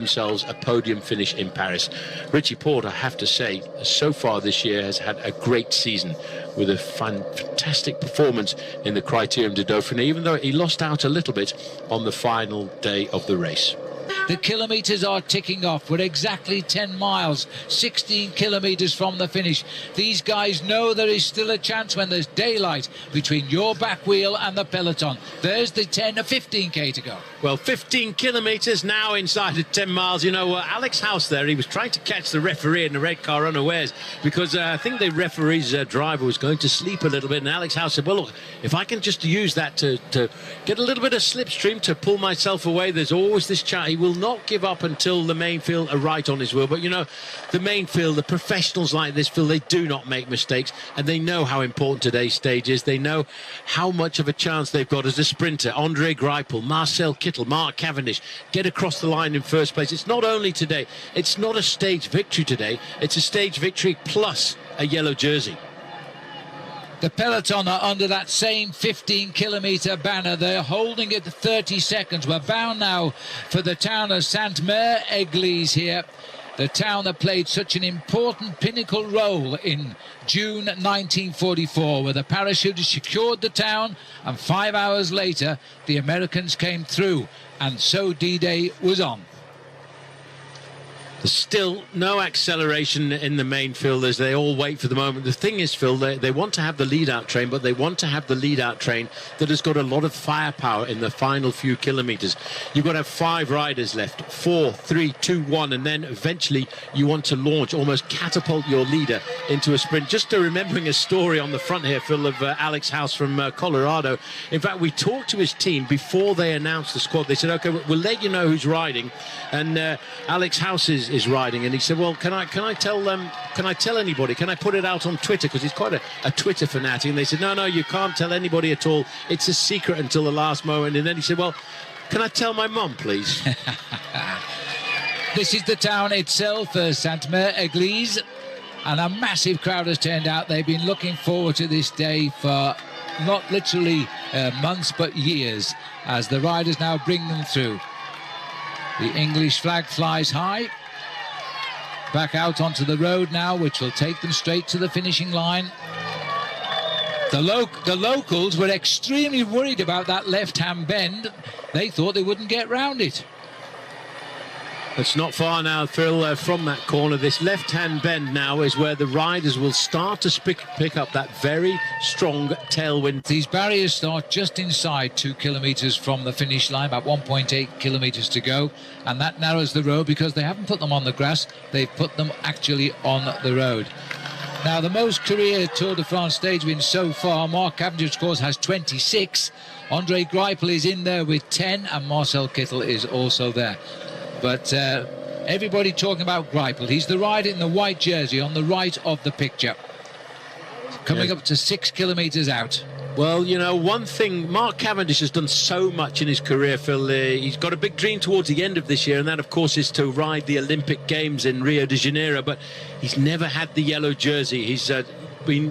themselves a podium finish in Paris. Richie Porte, I have to say, so far this year has had a great season with a fantastic performance in the Criterium de Dauphiné, even though he lost out a little bit on the final day of the race. The kilometres are ticking off. We're exactly 10 miles, 16 kilometres from the finish. These guys know there is still a chance when there's daylight between your back wheel and the peloton. There's the 10 or 15k to go. Well, 15 kilometres now inside of 10 miles. You know, Alex House there, he was trying to catch the referee in the red car unawares because I think the referee's driver was going to sleep a little bit. And Alex House said, well, look, if I can just use that to get a little bit of slipstream to pull myself away, there's always this chance. He will not give up until the main field are right on his wheel. But, you know, the main field, the professionals like this field, they do not make mistakes. And they know how important today's stage is. They know how much of a chance they've got as a sprinter. Andre Greipel, Marcel Kittel, Mark Cavendish get across the line in first place. It's not only today, it's not a stage victory today, it's a stage victory plus a yellow jersey. The peloton are under that same 15-kilometre banner. They're holding it 30 seconds. We're bound now for the town of Sainte-Mère-Église here, the town that played such an important pinnacle role in June 1944, where the parachutists secured the town, and 5 hours later the Americans came through, and so D-Day was on. There's still no acceleration in the main field as they all wait for the moment. The thing is, Phil, they want to have the lead-out train, but they want to have the lead-out train that has got a lot of firepower in the final few kilometres. You've got to have 5 riders left, 4, 3, 2, 1, and then eventually you want to launch, almost catapult your leader into a sprint. Just remembering a story on the front here, Phil, of Alex House from Colorado. In fact, we talked to his team before they announced the squad. They said, OK, we'll let you know who's riding. And Alex House is riding, and he said, well, can I tell them, can I tell anybody, can I put it out on Twitter, because he's quite a Twitter fanatic. And they said, no, you can't tell anybody at all, it's a secret until the last moment. And then he said, well, can I tell my mum, please? This is the town itself, Sainte-Mère-Église, and a massive crowd has turned out. They've been looking forward to this day for not literally months but years, as the riders now bring them through. The English flag flies high. Back out onto the road now, which will take them straight to the finishing line. The locals were extremely worried about that left-hand bend. They thought they wouldn't get round it. It's not far now, Phil, from that corner. This left-hand bend now is where the riders will start to pick up that very strong tailwind. These barriers start just inside 2 kilometres from the finish line, about 1.8 kilometres to go, and that narrows the road because they haven't put them on the grass, they've put them actually on the road. Now, the most career Tour de France stage wins so far, Mark Cavendish, of course, has 26. Andre Greipel is in there with 10, and Marcel Kittel is also there. But everybody talking about Greipel. He's the rider in the white jersey on the right of the picture. Coming up to 6 kilometres out. Well, you know, one thing, Mark Cavendish has done so much in his career, Phil. He's got a big dream towards the end of this year, and that, of course, is to ride the Olympic Games in Rio de Janeiro. But he's never had the yellow jersey. He's been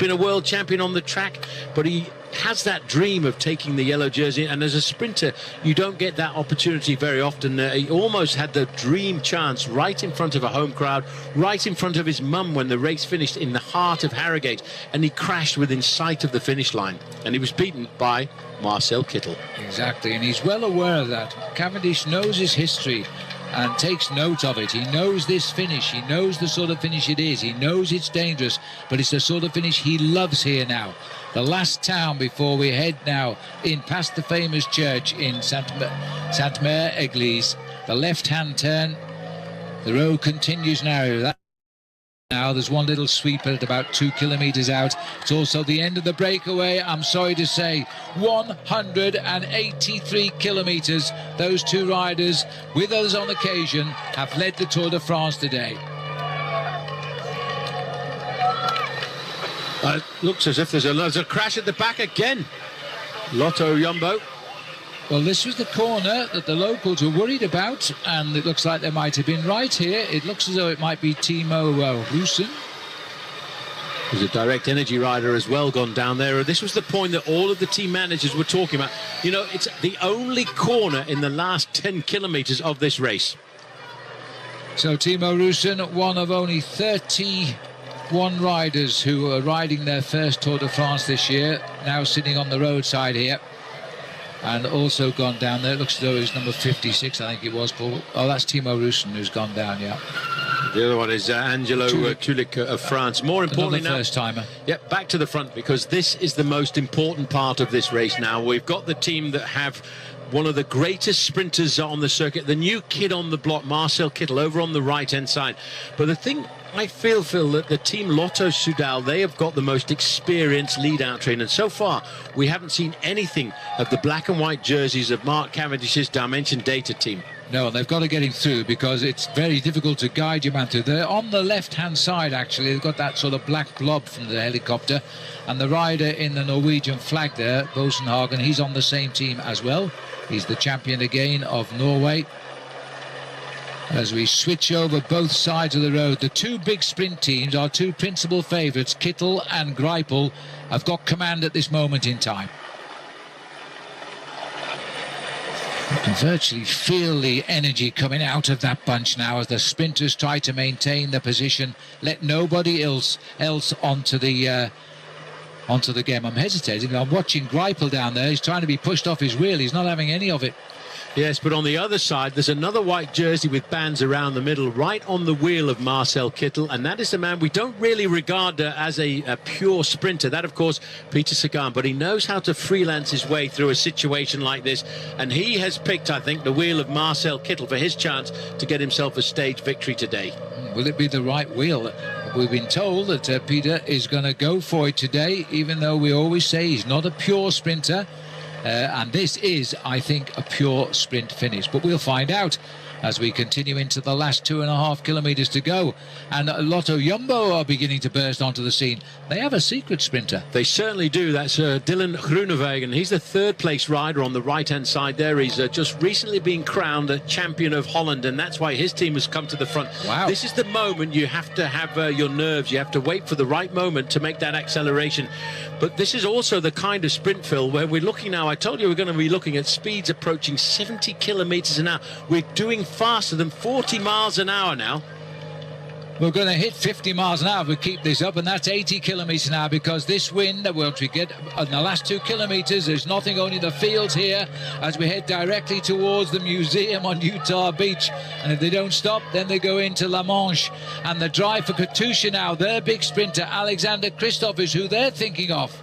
a world champion on the track, but he has that dream of taking the yellow jersey, and as a sprinter you don't get that opportunity very often. He almost had the dream chance right in front of a home crowd, right in front of his mum when the race finished in the heart of Harrogate, and he crashed within sight of the finish line, and he was beaten by Marcel Kittel. Exactly, and he's well aware of that. Cavendish knows his history and takes note of it. He knows this finish, he knows the sort of finish it is, he knows it's dangerous, but it's the sort of finish he loves here now. The last town before we head now in past the famous church in Sainte-Mère-Église. The left-hand turn, the road continues now. Now there's one little sweep at about 2 kilometres out. It's also the end of the breakaway. I'm sorry to say, 183 kilometres. Those two riders, with us on occasion, have led the Tour de France today. It looks as if there's a crash at the back again. Lotto Jumbo. Well, this was the corner that the locals were worried about, and it looks like they might have been right here. It looks as though it might be Timo Rusin. There's a direct energy rider as well gone down there. This was the point that all of the team managers were talking about. You know, it's the only corner in the last 10 kilometers of this race. So Timo Roos, one of only 31 riders who are riding their first Tour de France this year, now sitting on the roadside here, and also gone down there. It looks as though he's number 56, I think it was, Paul. Oh, that's Timo Roos who's gone down, yeah. The other one is Angelo Tulic of France. More importantly now, first-timer. Yep, back to the front, because this is the most important part of this race now. We've got the team that have one of the greatest sprinters on the circuit, the new kid on the block, Marcel Kittel, over on the right-hand side. But the thing I feel, Phil, that the team Lotto Soudal, they have got the most experienced lead-out train, and so far we haven't seen anything of the black and white jerseys of Mark Cavendish's Dimension Data team. No, they've got to get him through, because it's very difficult to guide your man through. They're on the left-hand side, actually. They've got that sort of black blob from the helicopter. And the rider in the Norwegian flag there, Bosenhagen, he's on the same team as well. He's the champion again of Norway. As we switch over both sides of the road, the two big sprint teams, our two principal favourites, Kittel and Greipel, have got command at this moment in time. You can virtually feel the energy coming out of that bunch now as the sprinters try to maintain the position, let nobody else onto the game. I'm hesitating. I'm watching Greipel down there. He's trying to be pushed off his wheel. He's not having any of it. Yes, but on the other side, there's another white jersey with bands around the middle, right on the wheel of Marcel Kittel, and that is the man we don't really regard as a pure sprinter. That, of course, Peter Sagan, but he knows how to freelance his way through a situation like this, and he has picked, I think, the wheel of Marcel Kittel for his chance to get himself a stage victory today. Will it be the right wheel? We've been told that Peter is going to go for it today, even though we always say he's not a pure sprinter. And this is, I think, a pure sprint finish. But we'll find out as we continue into the last 2.5 kilometres to go. And Lotto Jumbo are beginning to burst onto the scene. They have a secret sprinter. They certainly do. That's Dylan Groenewegen. He's the third-place rider on the right-hand side there. He's just recently been crowned a champion of Holland, and that's why his team has come to the front. Wow. This is the moment you have to have your nerves. You have to wait for the right moment to make that acceleration. But this is also the kind of sprint, Phil, where we're looking now. I told you we're going to be looking at speeds approaching 70 kilometres an hour. We're doing faster than 40 miles an hour now. We're going to hit 50 miles an hour if we keep this up, and that's 80 kilometres an hour, because this wind that we get in the last 2 kilometres, there's nothing, only the fields here as we head directly towards the museum on Utah Beach. And if they don't stop, then they go into La Manche. And the drive for Katusha now, their big sprinter, Alexander Kristoff, is who they're thinking of.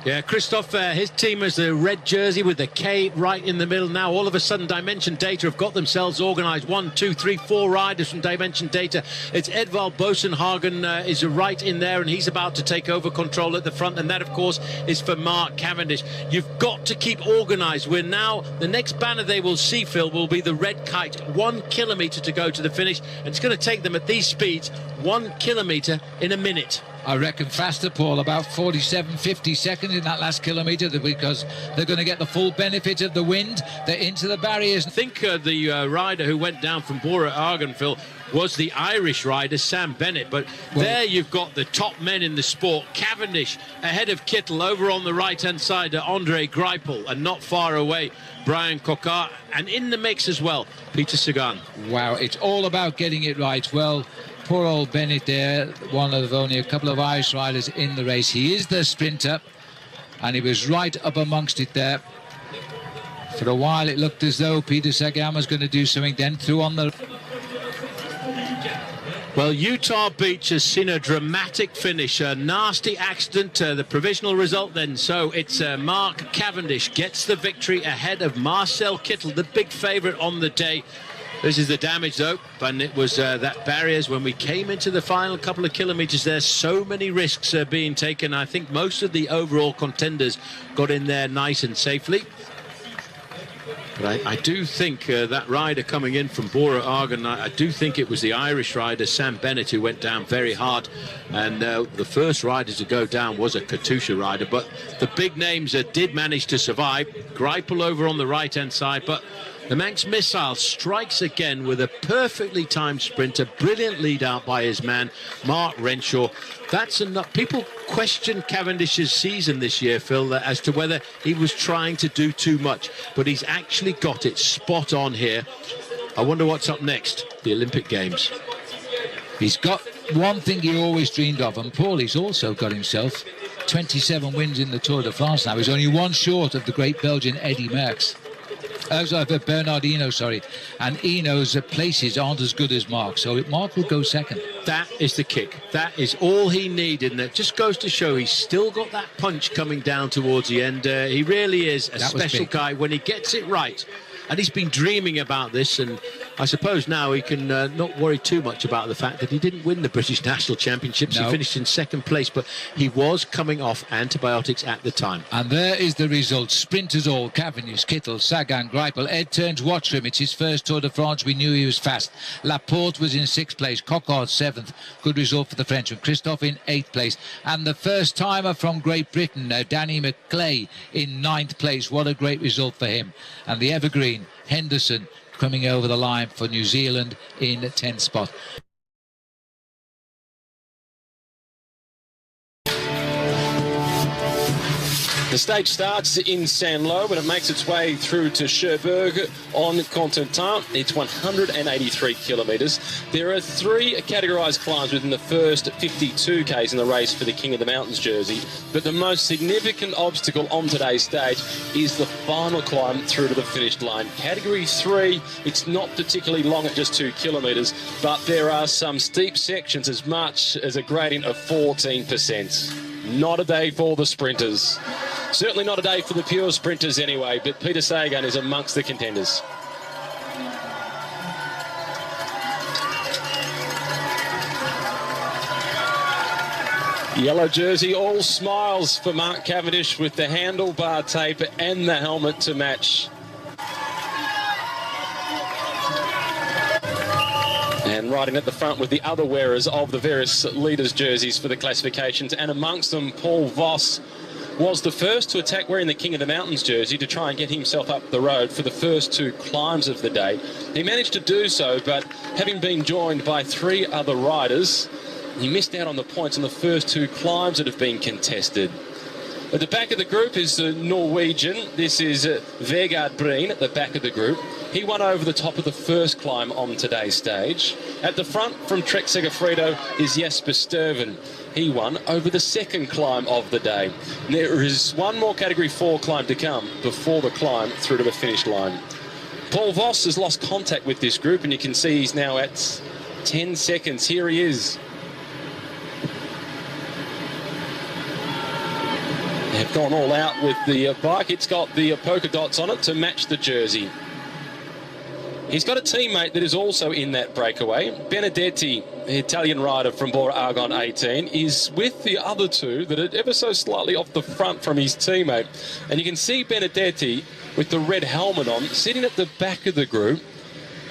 Yeah, Christoph, his team has the red jersey with the K right in the middle. Now, all of a sudden, Dimension Data have got themselves organised. 1, 2, 3, 4 riders from Dimension Data. It's Edvald Bosenhagen is right in there, and he's about to take over control at the front. And that, of course, is for Mark Cavendish. You've got to keep organised. We're now, the next banner they will see, Phil, will be the red kite. 1 kilometre to go to the finish. And it's going to take them at these speeds 1 kilometre in a minute. I reckon faster, Paul, about 47, 50 seconds in that last kilometre, because they're going to get the full benefit of the wind. They're into the barriers. I think the rider who went down from Bora Argenville was the Irish rider, Sam Bennett. But there you've got the top men in the sport. Cavendish ahead of Kittel, over on the right-hand side, Andre Greipel, and not far away, Brian Coquart, and in the mix as well, Peter Sagan. Wow, it's all about getting it right. Well, poor old Bennett there, one of only a couple of Irish riders in the race. He is the sprinter, and he was right up amongst it there. For a while it looked as though Peter Sagan was going to do something, then threw on the... Well, Utah Beach has seen a dramatic finish, a nasty accident, the provisional result then. So it's Mark Cavendish gets the victory ahead of Marcel Kittel, the big favourite on the day. This is the damage, though, and it was that barriers when we came into the final couple of kilometres there. So many risks being taken. I think most of the overall contenders got in there nice and safely. But I do think that rider coming in from Bora Argon, I do think it was the Irish rider, Sam Bennett, who went down very hard. And the first rider to go down was a Katusha rider. But the big names did manage to survive. Greipel over on the right-hand side. But The Manx Missile strikes again with a perfectly timed sprint, a brilliant lead out by his man, Mark Renshaw. That's enough. People question Cavendish's season this year, Phil, as to whether he was trying to do too much, but he's actually got it spot on here. I wonder what's up next, the Olympic Games. He's got one thing he always dreamed of, and Paulie's also got himself 27 wins in the Tour de France now. He's only one short of the great Belgian Eddy Merckx. Bernard Hinault, sorry. And Hinault's places aren't as good as Mark, so Mark will go second. That is the kick. That is all he needed, and it just goes to show he's still got that punch coming down towards the end. He really is a special guy when he gets it right. And he's been dreaming about this, and I suppose now he can not worry too much about the fact that he didn't win the British National Championships. No. He finished in second place, but he was coming off antibiotics at the time. And there is the result. Sprinters all, Cavendish, Kittel, Sagan, Greipel. Ed turns watch for him. It's his first Tour de France. We knew he was fast. Laporte was in 6th place. Coquard 7th. Good result for the Frenchman. Christophe in 8th place. And the first timer from Great Britain, Danny McClay, in 9th place. What a great result for him. And the evergreen Henderson coming over the line for New Zealand in 10th spot. The stage starts in Saint-Lô, but it makes its way through to Cherbourg on Cotentin. It's 183 kilometres. There are 3 categorised climbs within the first 52 Ks in the race for the King of the Mountains jersey, but the most significant obstacle on today's stage is the final climb through to the finish line. Category 3, it's not particularly long at just 2 kilometres, but there are some steep sections as much as a gradient of 14%. Not a day for the sprinters. Certainly not a day for the pure sprinters anyway, but Peter Sagan is amongst the contenders. Yellow jersey, all smiles for Mark Cavendish with the handlebar tape and the helmet to match. And riding at the front with the other wearers of the various leaders' jerseys for the classifications, and amongst them Paul Voss was the first to attack wearing the King of the Mountains jersey to try and get himself up the road for the first 2 climbs of the day. He managed to do so, but having been joined by 3 other riders, he missed out on the points on the first 2 climbs that have been contested. At the back of the group is the Norwegian. This is Vegard Breen at the back of the group. He won over the top of the first climb on today's stage. At the front from Trek Segafredo is Jesper Stuyven. He won over the second climb of the day. There is one more Category 4 climb to come before the climb through to the finish line. Paul Voss has lost contact with this group, and you can see he's now at 10 seconds. Here he is. They've gone all out with the bike. It's got the polka dots on it to match the jersey. He's got a teammate that is also in that breakaway. Benedetti, the Italian rider from Bora Argon 18, is with the other 2 that are ever so slightly off the front from his teammate. And you can see Benedetti with the red helmet on, sitting at the back of the group,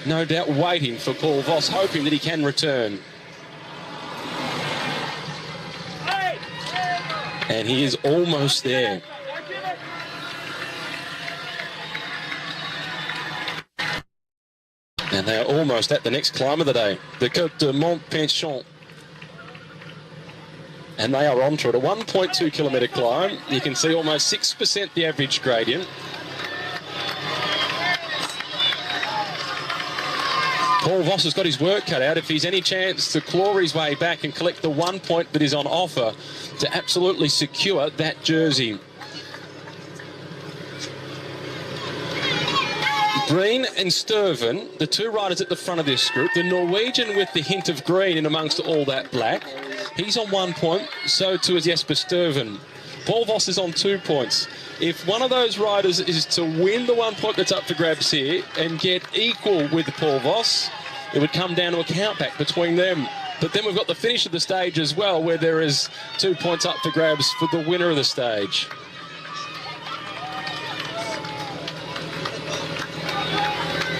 no doubt waiting for Paul Voss, hoping that he can return. And he is almost there. And they are almost at the next climb of the day, the Côte de Montpenchon. And they are onto it, a 1.2 kilometre climb. You can see almost 6% the average gradient. Paul Voss has got his work cut out if he's any chance to claw his way back and collect the 1 point that is on offer to absolutely secure that jersey. Breen and Stuyven, the 2 riders at the front of this group. The Norwegian with the hint of green in amongst all that black. He's on 1 point, so too is Jesper Stuyven. Paul Voss is on 2 points. If one of those riders is to win the 1 point that's up for grabs here and get equal with Paul Voss, it would come down to a countback between them. But then we've got the finish of the stage as well, where there is 2 points up for grabs for the winner of the stage.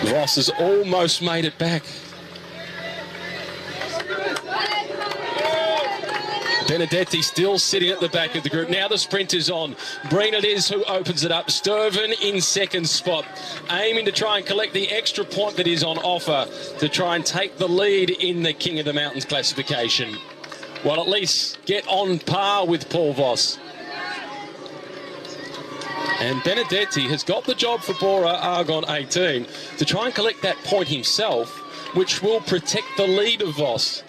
Voss has almost made it back. Benedetti still sitting at the back of the group. Now the sprint is on. Breen it is who opens it up. Sturven in second spot, aiming to try and collect the extra point that is on offer to try and take the lead in the King of the Mountains classification. Well, at least get on par with Paul Voss. And Benedetti has got the job for Bora Argon 18 to try and collect that point himself, which will protect the lead of Voss.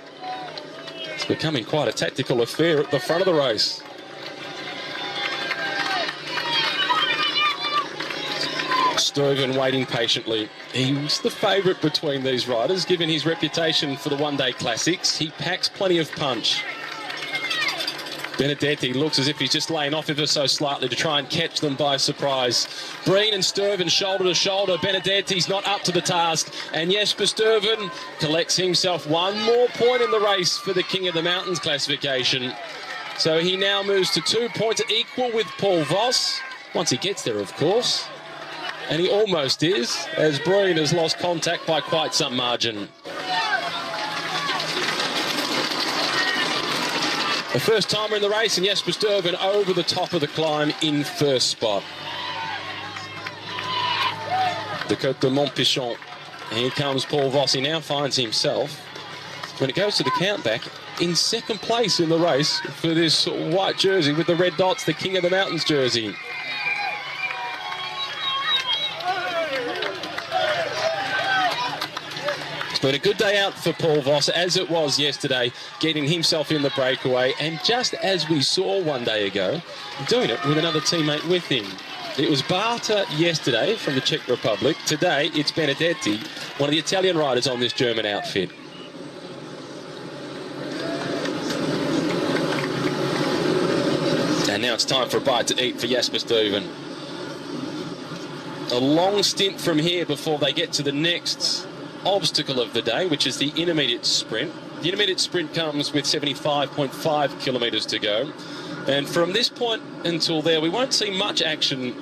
It's becoming quite a tactical affair at the front of the race. Sturven waiting patiently. He was the favourite between these riders, given his reputation for the one-day classics. He packs plenty of punch. Benedetti looks as if he's just laying off ever so slightly to try and catch them by surprise. Breen and Sturven shoulder to shoulder. Benedetti's not up to the task. And Jesper Sturven collects himself one more point in the race for the King of the Mountains classification. So he now moves to 2 points equal with Paul Voss, once he gets there, of course. And he almost is, as Breen has lost contact by quite some margin. The first timer in the race, and Jesper Sturven over the top of the climb in first spot. The Côte de Montpichon. Here comes Paul Voss. He now finds himself, when it goes to the countback, in second place in the race for this white jersey with the red dots, the King of the Mountains jersey. It's been a good day out for Paul Voss, as it was yesterday, getting himself in the breakaway, and just as we saw one day ago, doing it with another teammate with him. It was Barta yesterday from the Czech Republic. Today, it's Benedetti, one of the Italian riders on this German outfit. And now it's time for a bite to eat for Jesper Sturven. A long stint from here before they get to the next obstacle of the day, which is the intermediate sprint. The intermediate sprint comes with 75.5 kilometres to go. And from this point until there, we won't see much action,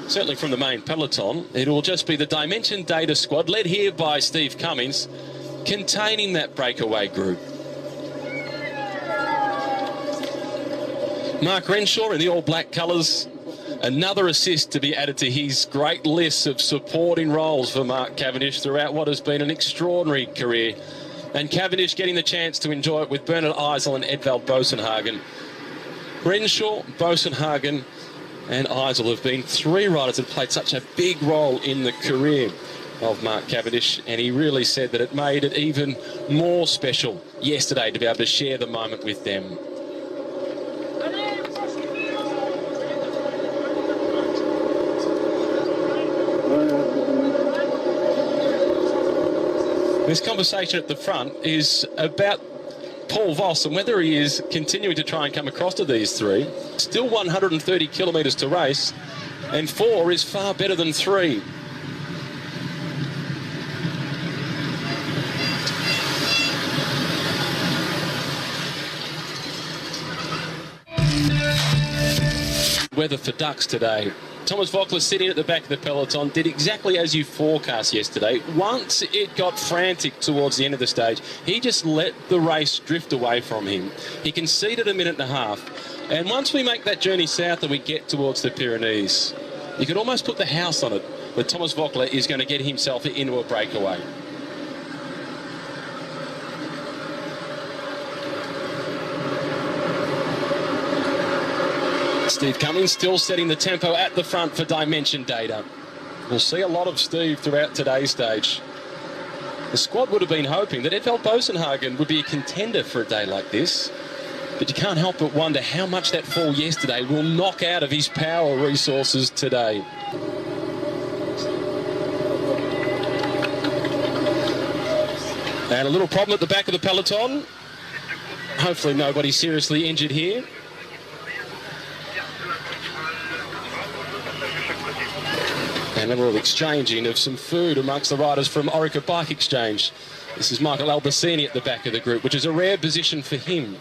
certainly from the main peloton. It will just be the Dimension Data squad, led here by Steve Cummings, containing that breakaway group. Mark Renshaw in the all-black colours. Another assist to be added to his great list of supporting roles for Mark Cavendish throughout what has been an extraordinary career. And Cavendish getting the chance to enjoy it with Bernard Eisel and Edvald Bosenhagen. Renshaw, Bosenhagen and Eisel have been three riders that have played such a big role in the career of Mark Cavendish, and he really said that it made it even more special yesterday to be able to share the moment with them. This conversation at the front is about Paul Voss and whether he is continuing to try and come across to these three. Still 130 kilometres to race, and 4 is far better than 3. Weather for ducks today. Thomas Voeckler sitting at the back of the peloton did exactly as you forecast yesterday. Once it got frantic towards the end of the stage, he just let the race drift away from him. He conceded a minute and a half. And once we make that journey south and we get towards the Pyrenees, you could almost put the house on it that Thomas Voeckler is going to get himself into a breakaway. Steve Cummings still setting the tempo at the front for Dimension Data. We'll see a lot of Steve throughout today's stage. The squad would have been hoping that Edvald Bosenhagen would be a contender for a day like this, but you can't help but wonder how much that fall yesterday will knock out of his power resources today. And a little problem at the back of the peloton. Hopefully nobody seriously injured here. And a little exchanging of some food amongst the riders from Orica Bike Exchange. This is Michael Albacini at the back of the group, which is a rare position for him.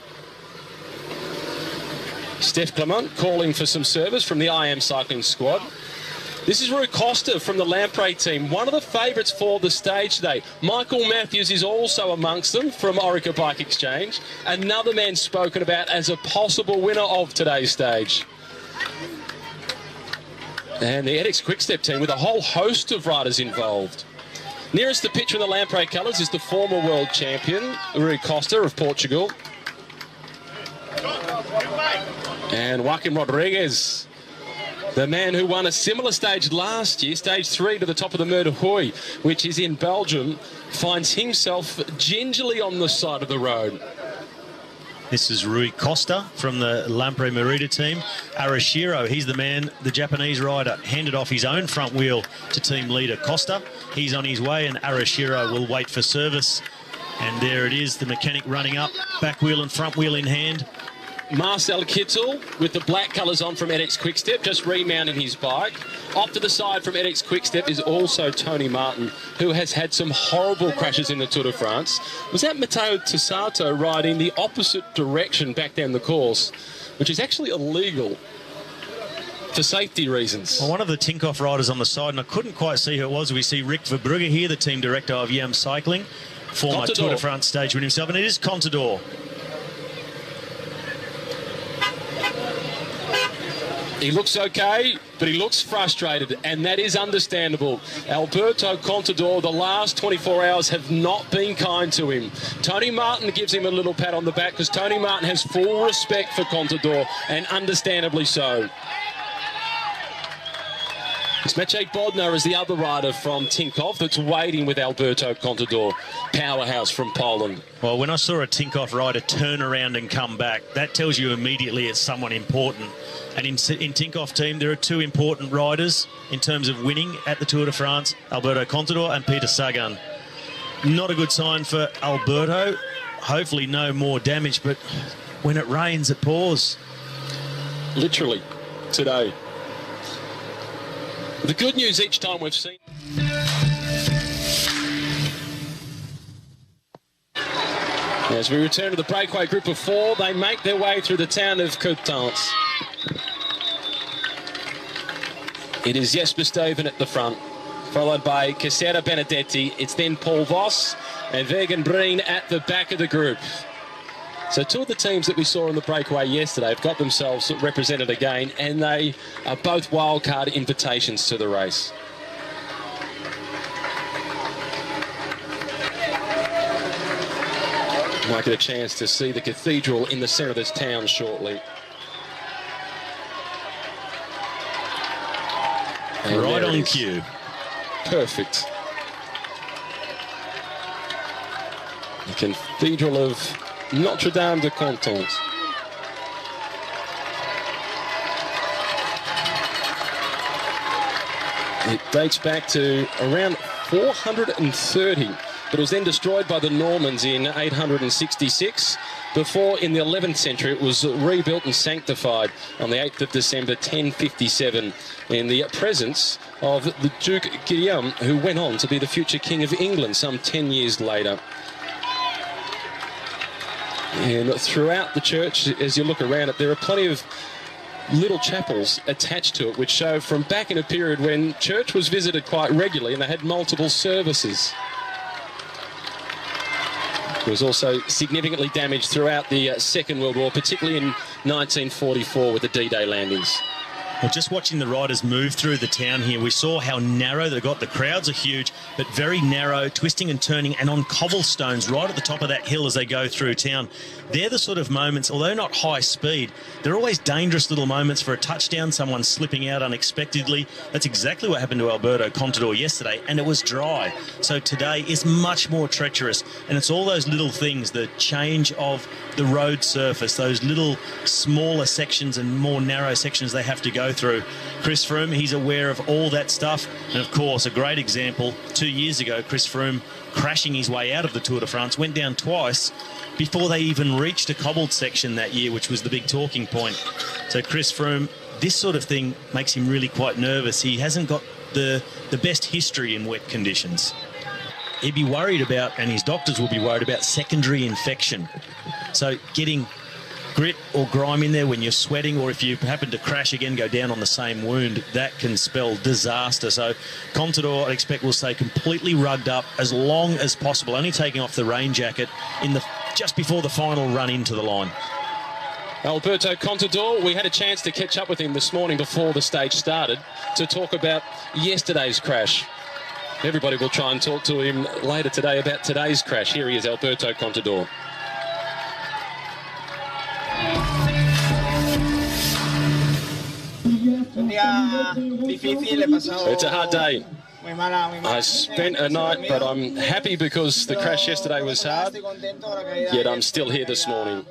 Steph Clement calling for some service from the IM cycling squad. This is Rui Costa from the Lamprey team, one of the favourites for the stage today. Michael Matthews is also amongst them from Orica Bike Exchange, another man spoken about as a possible winner of today's stage. And the edX Quickstep team with a whole host of riders involved. Nearest the picture in the Lamprey colours is the former world champion, Rui Costa of Portugal. And Joaquim Rodriguez, the man who won a similar stage last year, stage 3 to the top of the Mer de Huy, which is in Belgium, finds himself gingerly on the side of the road. This is Rui Costa from the Lamprey Merida team. Arashiro, he's the man, the Japanese rider, handed off his own front wheel to team leader Costa. He's on his way, and Arashiro will wait for service. And there it is, the mechanic running up, back wheel and front wheel in hand. Marcel Kittel with the black colours on from edX Quickstep, just remounting his bike. Off to the side from edX Quickstep is also Tony Martin, who has had some horrible crashes in the Tour de France. Was that Matteo Tessato riding the opposite direction back down the course, which is actually illegal for safety reasons? Well, one of the Tinkoff riders on the side, and I couldn't quite see who it was. We see Rick Verbrugge here, the team director of Yam Cycling, former Contador. Tour de France stage winner himself, and it is Contador. He looks okay, but he looks frustrated, and that is understandable. Alberto Contador, the last 24 hours have not been kind to him. Tony Martin gives him a little pat on the back because Tony Martin has full respect for Contador, and understandably so. Maciej Bodnar is the other rider from Tinkoff that's waiting with Alberto Contador, powerhouse from Poland. Well, when I saw a Tinkoff rider turn around and come back, that tells you immediately it's someone important. And in Tinkoff team, there are two important riders in terms of winning at the Tour de France, Alberto Contador and Peter Sagan. Not a good sign for Alberto. Hopefully no more damage, but when it rains, it pours. Literally, today. The good news each time we've seen... As we return to the breakaway group of 4, they make their way through the town of Coutances. It is Jesper Stuyven at the front, followed by Casera Benedetti. It's then Paul Voss and Vegan Breen at the back of the group. So two of the teams that we saw in the breakaway yesterday have got themselves represented again, and they are both wildcard invitations to the race. Might get a chance to see the cathedral in the centre of this town shortly. And right on cue. Perfect. The Cathedral of Notre Dame de Coutances. It dates back to around 430, but it was then destroyed by the Normans in 866. Before, in the 11th century, it was rebuilt and sanctified on the 8th of December 1057 in the presence of the Duke Guillaume, who went on to be the future King of England some 10 years later. And throughout the church, as you look around it, there are plenty of little chapels attached to it, which show from back in a period when church was visited quite regularly and they had multiple services. It was also significantly damaged throughout the Second World War, particularly in 1944 with the D-Day landings. Well, just watching the riders move through the town here, we saw how narrow they got. The crowds are huge, but very narrow, twisting and turning, and on cobblestones right at the top of that hill as they go through town. They're the sort of moments, although not high speed, they're always dangerous little moments for a touchdown, someone slipping out unexpectedly. That's exactly what happened to Alberto Contador yesterday, and it was dry. So today is much more treacherous, and it's all those little things, the change of the road surface, those little smaller sections and more narrow sections they have to go through. Chris Froome, he's aware of all that stuff, and of course a great example 2 years ago, Chris Froome crashing his way out of the Tour de France, went down twice before they even reached a cobbled section that year, which was the big talking point. So Chris Froome, this sort of thing makes him really quite nervous. He hasn't got the best history in wet conditions. He'd be worried about, and his doctors will be worried about, secondary infection. So getting grit or grime in there when you're sweating, or if you happen to crash again, go down on the same wound, that can spell disaster. So Contador, I expect, will stay completely rugged up as long as possible, only taking off the rain jacket just before the final run into the line. Alberto Contador, we had a chance to catch up with him this morning before the stage started to talk about yesterday's crash. Everybody will try and talk to him later today about today's crash. Here he is, Alberto Contador. It's a hard day. I spent a night, but I'm happy because the crash yesterday was hard, yet I'm still here this morning.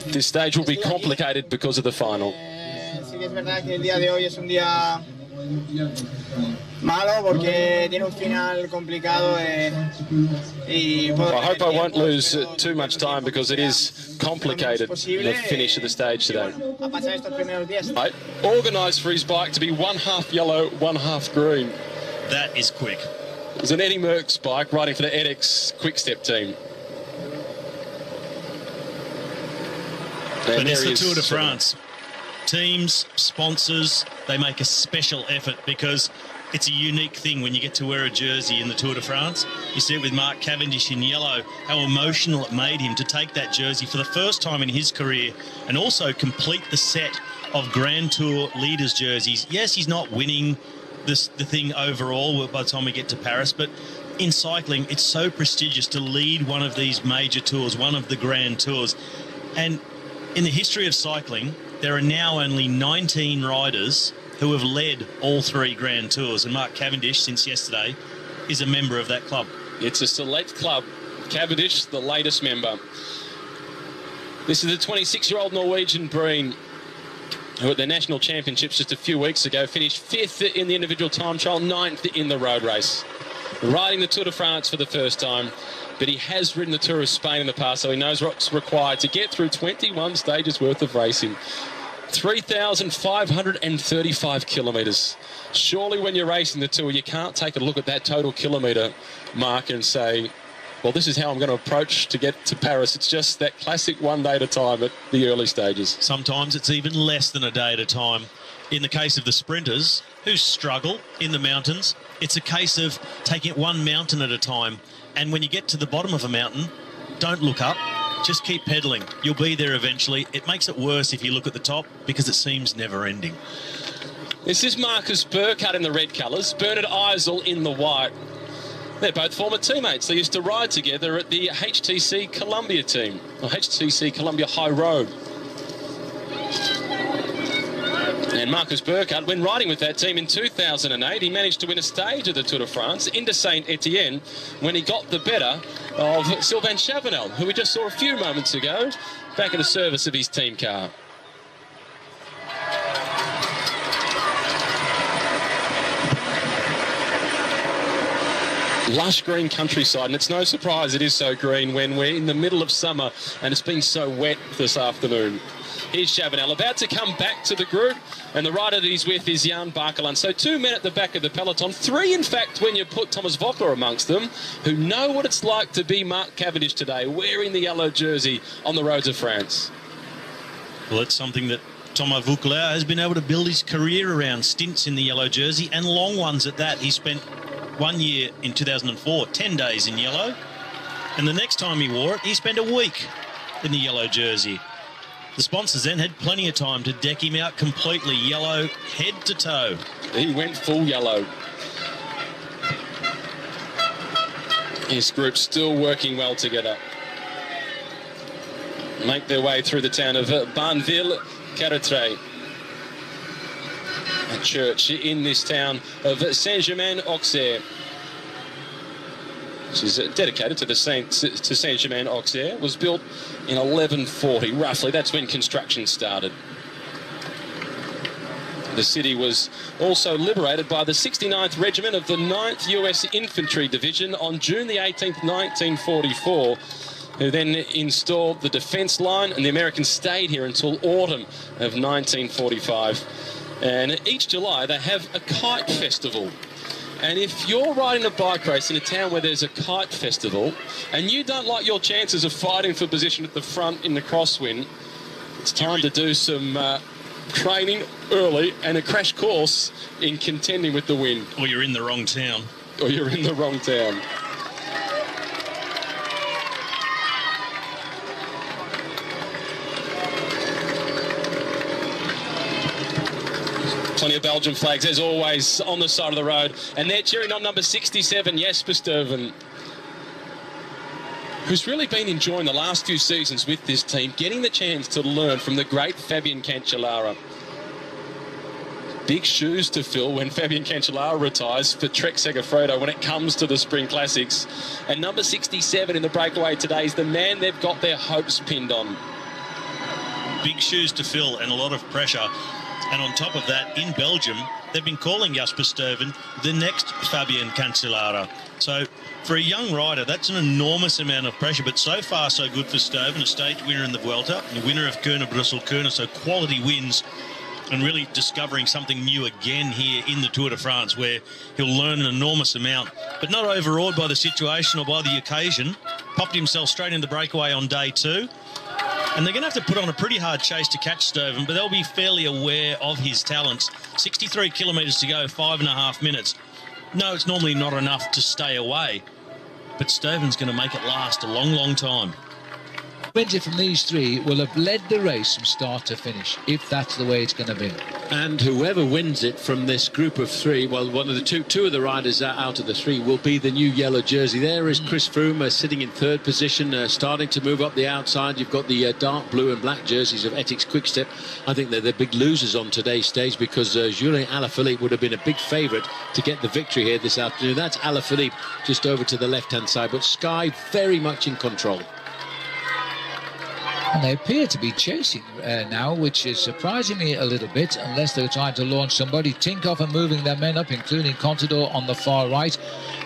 This stage will be complicated because of the final. I hope I won't lose too much time because it is complicated, the finish of the stage today. I organised for his bike to be 1/2 yellow, 1/2 green. That is quick. It was an Eddie Merckx bike riding for the edX Quick Step team. But it's the Tour de France. Teams, sponsors, they make a special effort because it's a unique thing when you get to wear a jersey in the Tour de France. You see it with Mark Cavendish in yellow, how emotional it made him to take that jersey for the first time in his career and also complete the set of Grand Tour leaders' jerseys. Yes, he's not winning the thing overall by the time we get to Paris, but in cycling, it's so prestigious to lead one of these major tours, one of the Grand Tours. And in the history of cycling, there are now only 19 riders who have led all 3 Grand Tours, and Mark Cavendish, since yesterday, is a member of that club. It's a select club. Cavendish, the latest member. This is the 26-year-old Norwegian Breen, who at the national championships just a few weeks ago finished 5th in the individual time trial, 9th in the road race. Riding the Tour de France for the first time, but he has ridden the Tour of Spain in the past, so he knows what's required to get through 21 stages worth of racing. 3,535 kilometres. Surely when you're racing the Tour, you can't take a look at that total kilometre mark and say, well, this is how I'm going to approach to get to Paris. It's just that classic one day at a time at the early stages. Sometimes it's even less than a day at a time. In the case of the sprinters who struggle in the mountains, it's a case of taking it one mountain at a time. And when you get to the bottom of a mountain, don't look up. Just keep pedaling. You'll be there eventually. It makes it worse if you look at the top because it seems never ending. This is Marcus Burkhardt in the red colours, Bernard Eisel in the white. They're both former teammates. They used to ride together at the HTC Columbia team, or HTC Columbia High Road. And Marcus Burkhardt, when riding with that team in 2008, he managed to win a stage of the Tour de France into Saint-Etienne when he got the better of Sylvain Chavanel, who we just saw a few moments ago, back in the service of his team car. Lush green countryside, and it's no surprise it is so green when we're in the middle of summer and it's been so wet this afternoon. Here's Chavanel about to come back to the group, and the rider that he's with is Jan Barkeland. So 2 men at the back of the peloton, 3 in fact when you put Thomas Voeckler amongst them, who know what it's like to be Mark Cavendish today, wearing the yellow jersey on the roads of France. Well, it's something that Thomas Voeckler has been able to build his career around, stints in the yellow jersey and long ones at that. He spent 1 year in 2004, 10 days in yellow, and the next time he wore it, he spent a week in the yellow jersey. The sponsors then had plenty of time to deck him out completely, yellow head to toe. He went full yellow. His group's still working well together. Make their way through the town of Banville-Carretré. A church in this town of Saint-Germain-Auxerre, which is dedicated to Saint-Germain-Auxerre. Was built in 1140, roughly. That's when construction started. The city was also liberated by the 69th Regiment of the 9th US Infantry Division on June the 18th, 1944, who then installed the defence line, and the Americans stayed here until autumn of 1945. And each July they have a kite festival. And if you're riding a bike race in a town where there's a kite festival and you don't like your chances of fighting for position at the front in the crosswind, it's time to do some training early and a crash course in contending with the wind. Or you're in the wrong town. Or you're in the wrong town. Plenty of Belgian flags, as always, on the side of the road. And they're cheering on number 67, Jesper Stuyven, who's really been enjoying the last few seasons with this team, getting the chance to learn from the great Fabian Cancellara. Big shoes to fill when Fabian Cancellara retires for Trek Segafredo when it comes to the Spring Classics. And number 67 in the breakaway today is the man they've got their hopes pinned on. Big shoes to fill and a lot of pressure. And on top of that, in Belgium, they've been calling Jesper Stuyven the next Fabian Cancellara. So for a young rider, that's an enormous amount of pressure. But so far, so good for Stuyven, a stage winner in the Vuelta, the winner of Kuurne Brussel Kuurne, so quality wins. And really discovering something new again here in the Tour de France, where he'll learn an enormous amount, but not overawed by the situation or by the occasion. Popped himself straight into breakaway on day 2. And they're going to have to put on a pretty hard chase to catch Stuyven, but they'll be fairly aware of his talents. 63 kilometres to go, 5.5 minutes. No, it's normally not enough to stay away, but Stuyven's going to make it last a long, long time. Wins it from these three will have led the race from start to finish, if that's the way it's going to be. And whoever wins it from this group of three, well, one of the two of the riders out of the three will be the new yellow jersey. There is Chris Froome sitting in third position, starting to move up the outside. You've got the dark blue and black jerseys of Etixx Quickstep. I think they're the big losers on today's stage, because Julien Alaphilippe would have been a big favourite to get the victory here this afternoon. That's Alaphilippe just over to the left-hand side, but Sky very much in control. And they appear to be chasing now, which is surprising me a little bit, unless they're trying to launch somebody. Tinkoff are moving their men up, including Contador on the far right.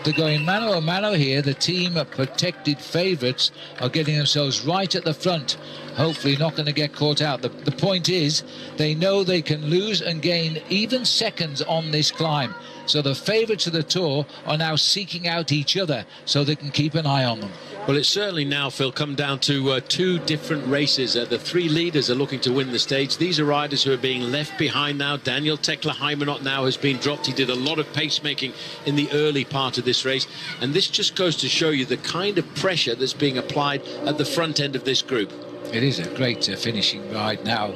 They're going mano a mano here. The team protected favourites are getting themselves right at the front. Hopefully not going to get caught out. The point is, they know they can lose and gain even seconds on this climb. So the favourites of the Tour are now seeking out each other so they can keep an eye on them. Well, it's certainly now, Phil, come down to two different races. The three leaders are looking to win the stage. These are riders who are being left behind now. Daniel Tekla-Heimanot now has been dropped. He did a lot of pacemaking in the early part of this race. And this just goes to show you the kind of pressure that's being applied at the front end of this group. It is a great finishing ride now.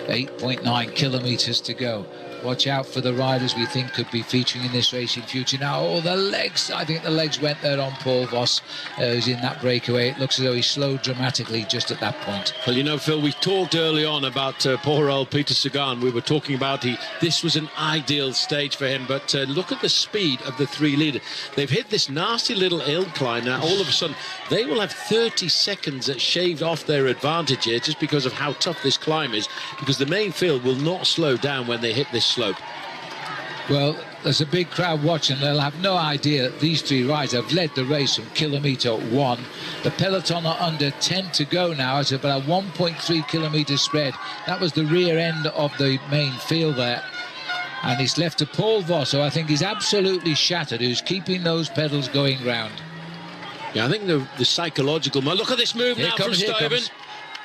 8.9 kilometres to go. Watch out for the riders we think could be featuring in this race in future. Now, oh, the legs. I think the legs went there on Paul Voss, who's in that breakaway. It looks as though he slowed dramatically just at that point. Well, you know, Phil, we talked early on about poor old Peter Sagan. We were talking about this was an ideal stage for him, but look at the speed of the three leaders. They've hit this nasty little incline. Now, all of a sudden, they will have 30 seconds shaved off their advantage here just because of how tough this climb is, because the main field will not slow down when they hit this slope. Well, there's a big crowd watching. They'll have no idea that these three riders have led the race from kilometre 1. The peloton are under 10 to go now. It's about a 1.3 kilometre spread. That was the rear end of the main field there. And it's left to Paul Voss, who I think is absolutely shattered, who's keeping those pedals going round. Yeah, I think the psychological... Look at this move now from Stuyven.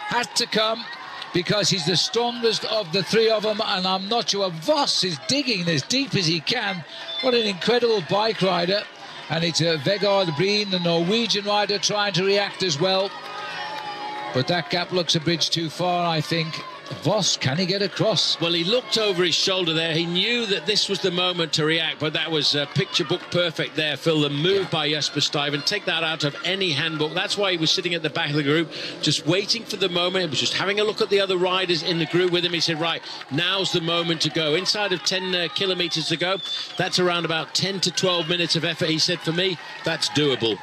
Had to come, because he's the strongest of the three of them, and I'm not sure. Voss is digging as deep as he can. What an incredible bike rider. And it's Vegard Breen, the Norwegian rider, trying to react as well. But that gap looks a bridge too far, I think. Voss, can he get across? Well, he looked over his shoulder there. He knew that this was the moment to react, but that was picture book perfect there, Phil. The move by Jesper Stuyven. Take that out of any handbook. That's why he was sitting at the back of the group, just waiting for the moment. He was just having a look at the other riders in the group with him. He said, right, now's the moment to go. Inside of 10 kilometres to go, that's around about 10 to 12 minutes of effort. He said, for me, that's doable.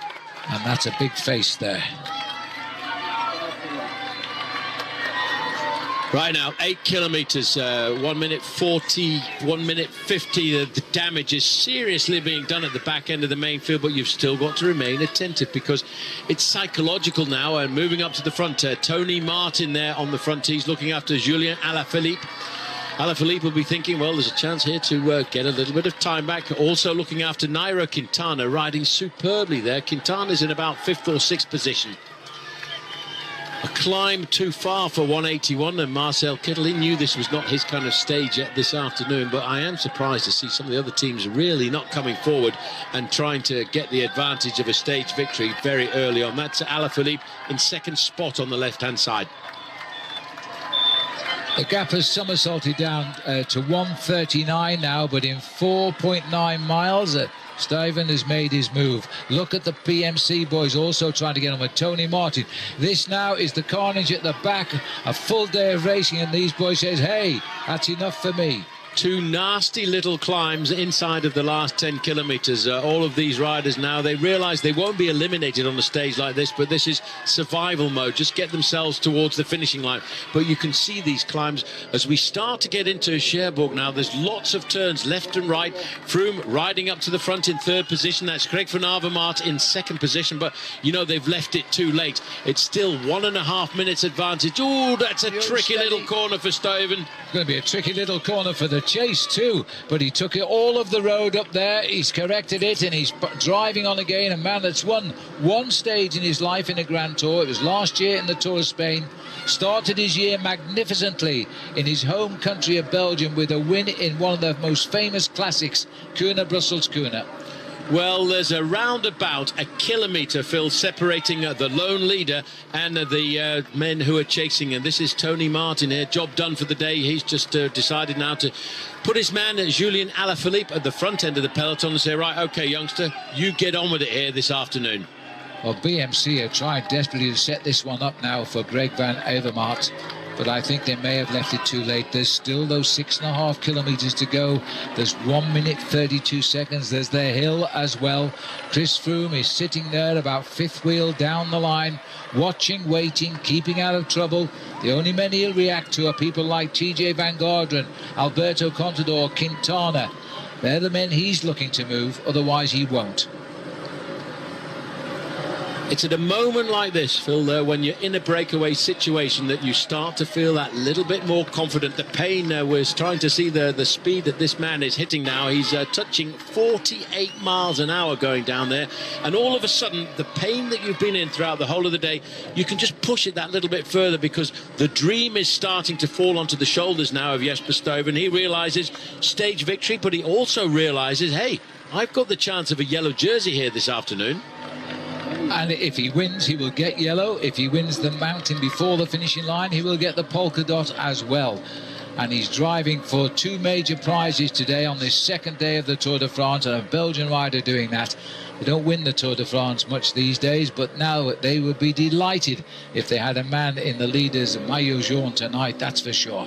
And that's a big face there. Right now, 8 kilometres, 1 minute 40, 1 minute 50. The damage is seriously being done at the back end of the main field, but you've still got to remain attentive because it's psychological now. And moving up to the front, Tony Martin there on the front. He's looking after Julien Alaphilippe. Alaphilippe will be thinking, well, there's a chance here to get a little bit of time back. Also looking after Nairo Quintana, riding superbly there. Quintana's in about 5th or 6th position. A climb too far for 181, and Marcel Kittel, he knew this was not his kind of stage yet this afternoon, but I am surprised to see some of the other teams really not coming forward and trying to get the advantage of a stage victory very early on. That's Alaphilippe in 2nd spot on the left-hand side. The gap has somersaulted down to 1:39 now, but in 4.9 miles, Stuyven has made his move. Look at the PMC boys also trying to get on with Tony Martin. This now is the carnage at the back. A full day of racing, and these boys says, hey, that's enough for me. 2 nasty little climbs inside of the last 10 kilometres. All of these riders now, they realise they won't be eliminated on a stage like this, but this is survival mode. Just get themselves towards the finishing line. But you can see these climbs as we start to get into Cherbourg now. There's lots of turns left and right. Froome riding up to the front in 3rd position. That's Greg van Avermaet in 2nd position, but you know they've left it too late. It's still 1.5 minutes advantage. Oh, that's a tricky little corner for Stuyven. It's going to be a tricky little corner for the chase too, but he took it all of the road up there. He's corrected it, and he's driving on again. A man that's won one stage in his life in a Grand Tour. It was last year in the Tour of Spain. Started his year magnificently in his home country of Belgium with a win in one of the most famous classics, Kuurne-Brussels-Kuurne. Well, there's around about a kilometre, Phil, separating the lone leader and the men who are chasing. And this is Tony Martin here. Job done for the day. He's just decided now to put his man, Julien Alaphilippe, at the front end of the peloton and say, right, OK, youngster, you get on with it here this afternoon. Well, BMC are trying desperately to set this one up now for Greg van Avermaet, but I think they may have left it too late. There's still those 6.5 kilometres to go. There's 1 minute 32 seconds. There's their hill as well. Chris Froome is sitting there about 5th wheel down the line, watching, waiting, keeping out of trouble. The only men he'll react to are people like TJ Van Garderen, Alberto Contador, Quintana. They're the men he's looking to move, otherwise he won't. It's at a moment like this, Phil, when you're in a breakaway situation that you start to feel that little bit more confident. The pain was trying to see the speed that this man is hitting now. He's touching 48 miles an hour going down there. And all of a sudden, the pain that you've been in throughout the whole of the day, you can just push it that little bit further because the dream is starting to fall onto the shoulders now of Jesper Stuyven. He realises stage victory, but he also realises, hey, I've got the chance of a yellow jersey here this afternoon. And if he wins, he will get yellow. If he wins the mountain before the finishing line, he will get the polka dot as well. And he's driving for 2 major prizes today on this 2nd day of the Tour de France, and a Belgian rider doing that. They don't win the Tour de France much these days, but now they would be delighted if they had a man in the leaders' maillot jaune tonight, that's for sure.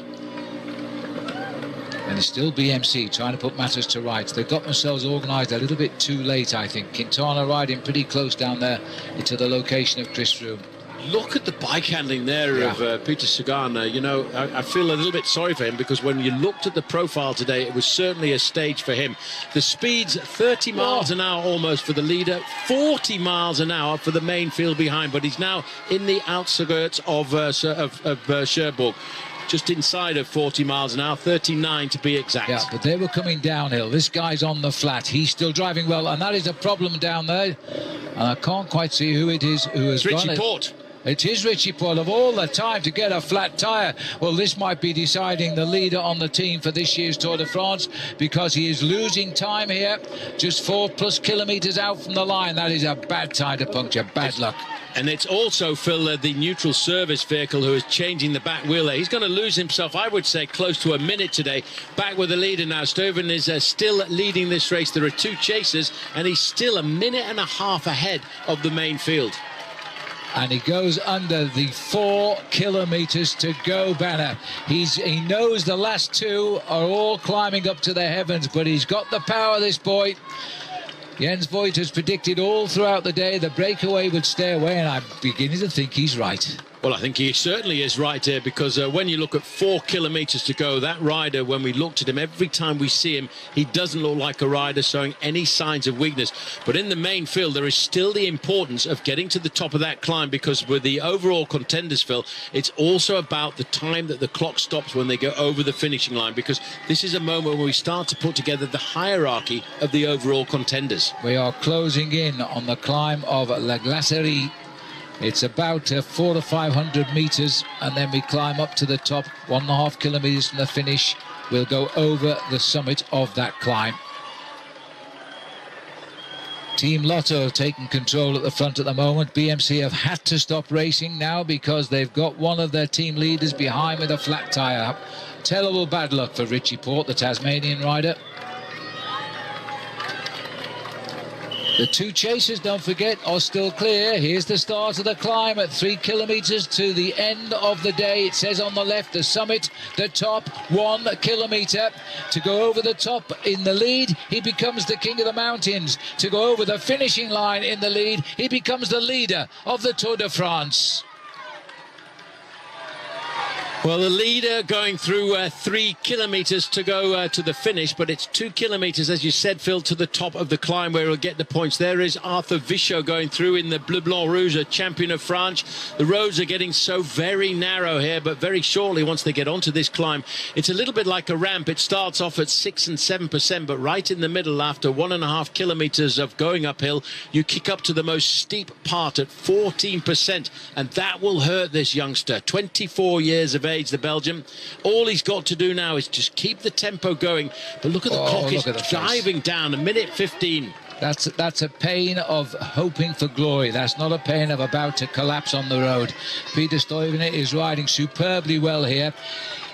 And it's still BMC trying to put matters to rights. They've got themselves organised a little bit too late, I think. Quintana riding pretty close down there into the location of Chris Froome. Look at the bike handling there of Peter Sagan. You know, I feel a little bit sorry for him because when you looked at the profile today, it was certainly a stage for him. The speed's 30 miles an hour almost for the leader, 40 miles an hour for the main field behind, but he's now in the outskirts of Cherbourg. Just inside of 40 miles an hour, 39 to be exact. Yeah, but they were coming downhill. This guy's on the flat. He's still driving well, and that is a problem down there. And I can't quite see who it is who has got it. Richie Porte. It is Richie Porte. Of all the time to get a flat tyre, well, this might be deciding the leader on the team for this year's Tour de France, because he is losing time here, just 4+ kilometres out from the line. That is a bad tyre to puncture. Bad luck. And it's also, Phil, the neutral service vehicle who is changing the back wheel there. He's going to lose himself, I would say, close to a minute today. Back with the leader now. Stuyven is still leading this race. There are 2 chasers, and he's still 1.5 minutes ahead of the main field. And he goes under the 4 kilometres to go banner. He knows the last 2 are all climbing up to the heavens, but he's got the power, this boy. Jens Voigt has predicted all throughout the day the breakaway would stay away, and I'm beginning to think he's right. Well, I think he certainly is right here, because when you look at 4 kilometres to go, that rider, when we looked at him, every time we see him, he doesn't look like a rider showing any signs of weakness. But in the main field, there is still the importance of getting to the top of that climb, because with the overall contenders, Phil, it's also about the time that the clock stops when they go over the finishing line, because this is a moment where we start to put together the hierarchy of the overall contenders. We are closing in on the climb of La Glacerie. It's about 400 to 500 metres, and then we climb up to the top, 1.5 kilometres from the finish. We'll go over the summit of that climb. Team Lotto taking control at the front at the moment. BMC have had to stop racing now because they've got one of their team leaders behind with a flat tyre. Terrible bad luck for Richie Port, the Tasmanian rider. The two chasers, don't forget, are still clear. Here's the start of the climb at 3 kilometres to the end of the day. It says on the left, the summit, the top, 1 kilometre. To go over the top in the lead, he becomes the king of the mountains. To go over the finishing line in the lead, he becomes the leader of the Tour de France. Well, the leader going through 3 kilometres to go to the finish, but it's 2 kilometres, as you said, Phil, to the top of the climb where he'll get the points. There is Arthur Vichot going through in the Bleu Blanc Rouge, a champion of France. The roads are getting so very narrow here, but very shortly, once they get onto this climb, it's a little bit like a ramp. It starts off at 6 and 7%, but right in the middle, after 1.5 kilometres of going uphill, you kick up to the most steep part at 14%, and that will hurt this youngster, 24 years of age. The Belgian, all he's got to do now is just keep the tempo going. But look at the clock, it's diving down, 1:15. That's a pain of hoping for glory. That's not a pain of about to collapse on the road. Peter Stuyvesant is riding superbly well here.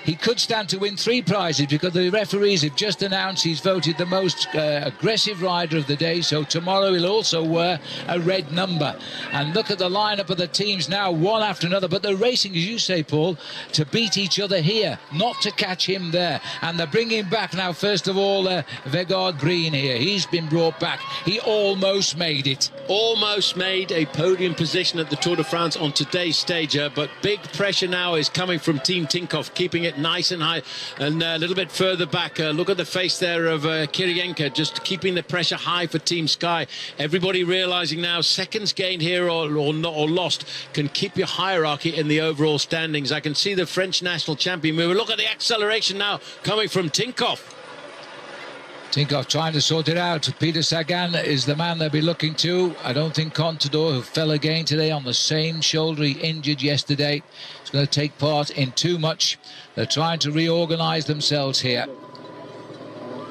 He could stand to win 3 prizes because the referees have just announced he's voted the most aggressive rider of the day. So tomorrow he'll also wear a red number. And look at the lineup of the teams now, one after another. But they're racing, as you say, Paul, to beat each other here, not to catch him there. And they're bringing back now, first of all, Vegard Breen here. He's been brought back. He almost made it. Almost made a podium position at the Tour de France on today's stage. But big pressure now is coming from Team Tinkoff, keeping it nice and high, and a little bit further back. Look at the face there of Kirienka, just keeping the pressure high for Team Sky. Everybody realizing now seconds gained here or lost can keep your hierarchy in the overall standings. I can see the French national champion move. Look at the acceleration now coming from Tinkoff. Tinkoff trying to sort it out. Peter Sagan is the man they'll be looking to. I don't think Contador, who fell again today on the same shoulder he injured yesterday, is going to take part in too much. They're trying to reorganise themselves here.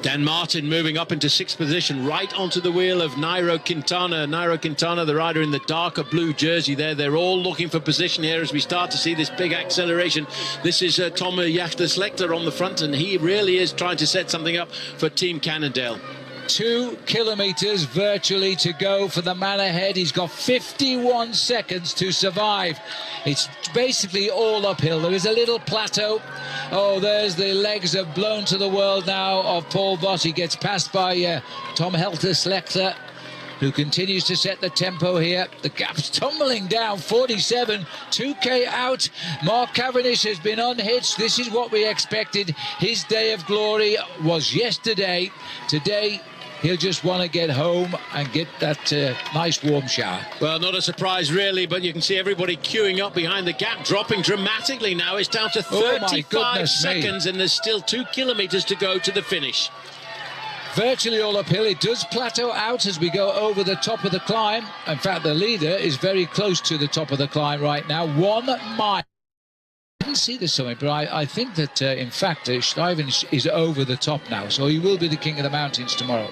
Dan Martin moving up into 6th position, right onto the wheel of Nairo Quintana. Nairo Quintana, the rider in the darker blue jersey there. They're all looking for position here as we start to see this big acceleration. This is Tom Yachters-Lecter on the front, and he really is trying to set something up for Team Cannondale. 2 kilometres virtually to go for the man ahead. He's got 51 seconds to survive. It's basically all uphill. There is a little plateau. Oh, there's the legs have blown to the world now of Paul Voss. He gets passed by Tom Yachters-Lecter, who continues to set the tempo here. The gap's tumbling down, 47, 2K out. Mark Cavendish has been unhitched. This is what we expected. His day of glory was yesterday. Today, he'll just want to get home and get that nice warm shower. Well, not a surprise really, but you can see everybody queuing up behind the gap, dropping dramatically now. It's down to 35 seconds, and there's still 2 kilometres to go to the finish. Virtually all uphill. It does plateau out as we go over the top of the climb. In fact, the leader is very close to the top of the climb right now. 1 mile. I didn't see the summit, but I think that, in fact, Stuyvesant is over the top now, so he will be the king of the mountains tomorrow.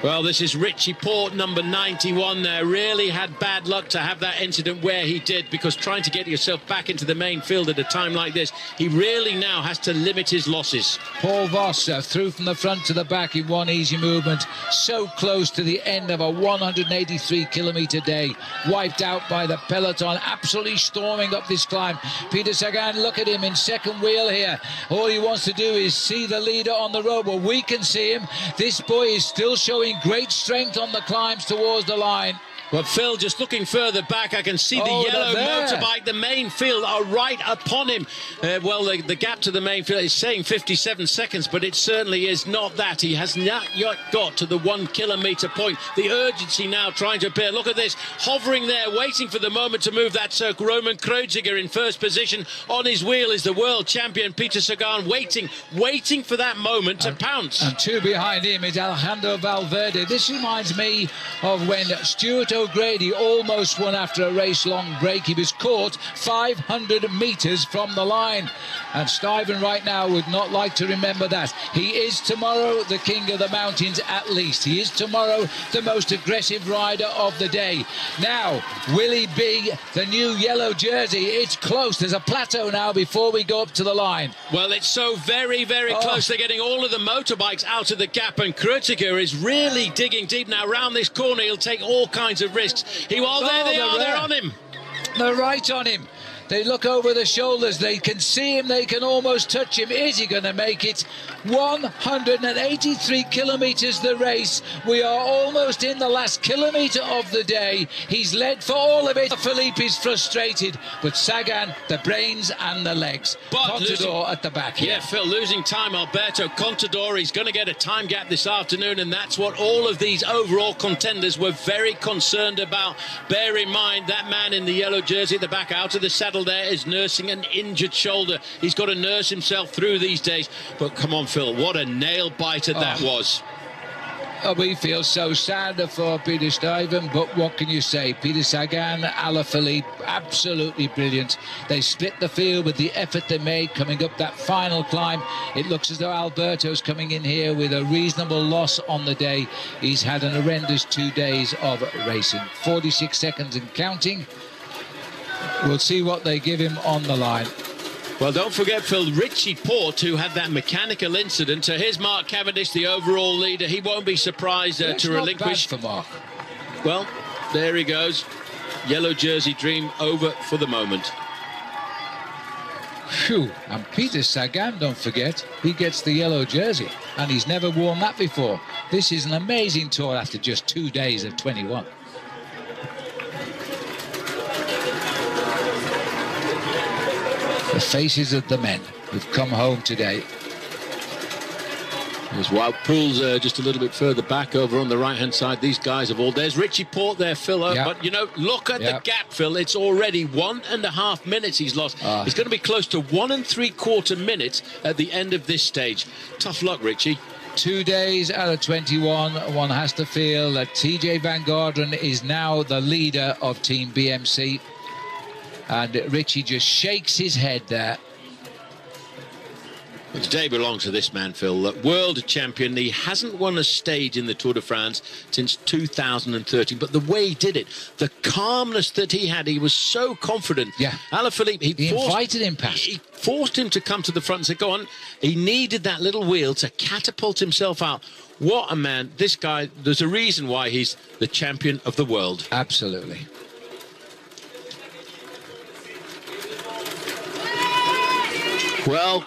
Well, this is Richie Port, number 91 there. Really had bad luck to have that incident where he did, because trying to get yourself back into the main field at a time like this, he really now has to limit his losses. Paul Voss through from the front to the back in one easy movement. So close to the end of a 183-kilometre day. Wiped out by the peloton, absolutely storming up this climb. Peter Sagan, look at him in second wheel here. All he wants to do is see the leader on the road. Well, we can see him. This boy is still showing great strength on the climbs towards the line. Well, Phil, just looking further back, I can see the Oh, yellow they're there. motorbike. The main field are right upon him. Well, the gap to the main field is saying 57 seconds, but it certainly is not that. He has not yet got to the 1 kilometre point. The urgency now trying to appear. Look at this, hovering there, waiting for the moment to move that circle. Roman Kreuziger in first position. On his wheel is the world champion Peter Sagan, waiting for that moment to pounce. And two behind him is Alejandro Valverde. This reminds me of when Stuart O'Grady almost won after a race-long break. He was caught 500 metres from the line. And Stuyven right now would not like to remember that. He is tomorrow the king of the mountains at least. He is tomorrow the most aggressive rider of the day. Now, will he be the new yellow jersey? It's close. There's a plateau now before we go up to the line. Well, it's so very, very close. They're getting all of the motorbikes out of the gap, and Kreuziger is really digging deep now. Round this corner, he'll take all kinds of risks. There they are, they're on him. They're right on him. They look over the shoulders. They can see him. They can almost touch him. Is he going to make it? 183 kilometres the race. We are almost in the last kilometre of the day. He's led for all of it. Philippe is frustrated, but Sagan, the brains and the legs. But Contador at the back here. Yeah, Phil, losing time. Alberto Contador, he's going to get a time gap this afternoon, and that's what all of these overall contenders were very concerned about. Bear in mind, that man in the yellow jersey at the back out of the saddle there is nursing an injured shoulder. He's got to nurse himself through these days. But come on, Phil, what a nail biter that was. We feel so sad for Peter Stuyven, but what can you say? Peter Sagan, Alaphilippe, absolutely brilliant. They split the field with the effort they made coming up that final climb. It looks as though Alberto's coming in here with a reasonable loss on the day. He's had an horrendous 2 days of racing. 46 seconds and counting. We'll see what they give him on the line. Well, don't forget, Phil, Richie Porte, who had that mechanical incident. So here's Mark Cavendish, the overall leader. He won't be surprised to relinquish. Not bad for Mark. Well, there he goes. Yellow jersey dream over for the moment. Phew. And Peter Sagan, don't forget, he gets the yellow jersey. And he's never worn that before. This is an amazing tour after just 2 days of 21. The faces of the men who've come home today. There's Wout Poels just a little bit further back over on the right-hand side. These guys have all... There's Richie Porte there, Phil. But, you know, look at the gap, Phil. It's already 1.5 minutes he's lost. It's going to be close to 1 3/4 minutes at the end of this stage. Tough luck, Richie. 2 days out of 21, one has to feel that TJ Van Garderen is now the leader of Team BMC. And Richie just shakes his head there. Well, today belongs to this man, Phil. World champion. He hasn't won a stage in the Tour de France since 2013. But the way he did it, the calmness that he had, he was so confident. Yeah. Alaphilippe, he invited him past. He forced him to come to the front and say, go on. He needed that little wheel to catapult himself out. What a man. This guy, there's a reason why he's the champion of the world. Absolutely. Well,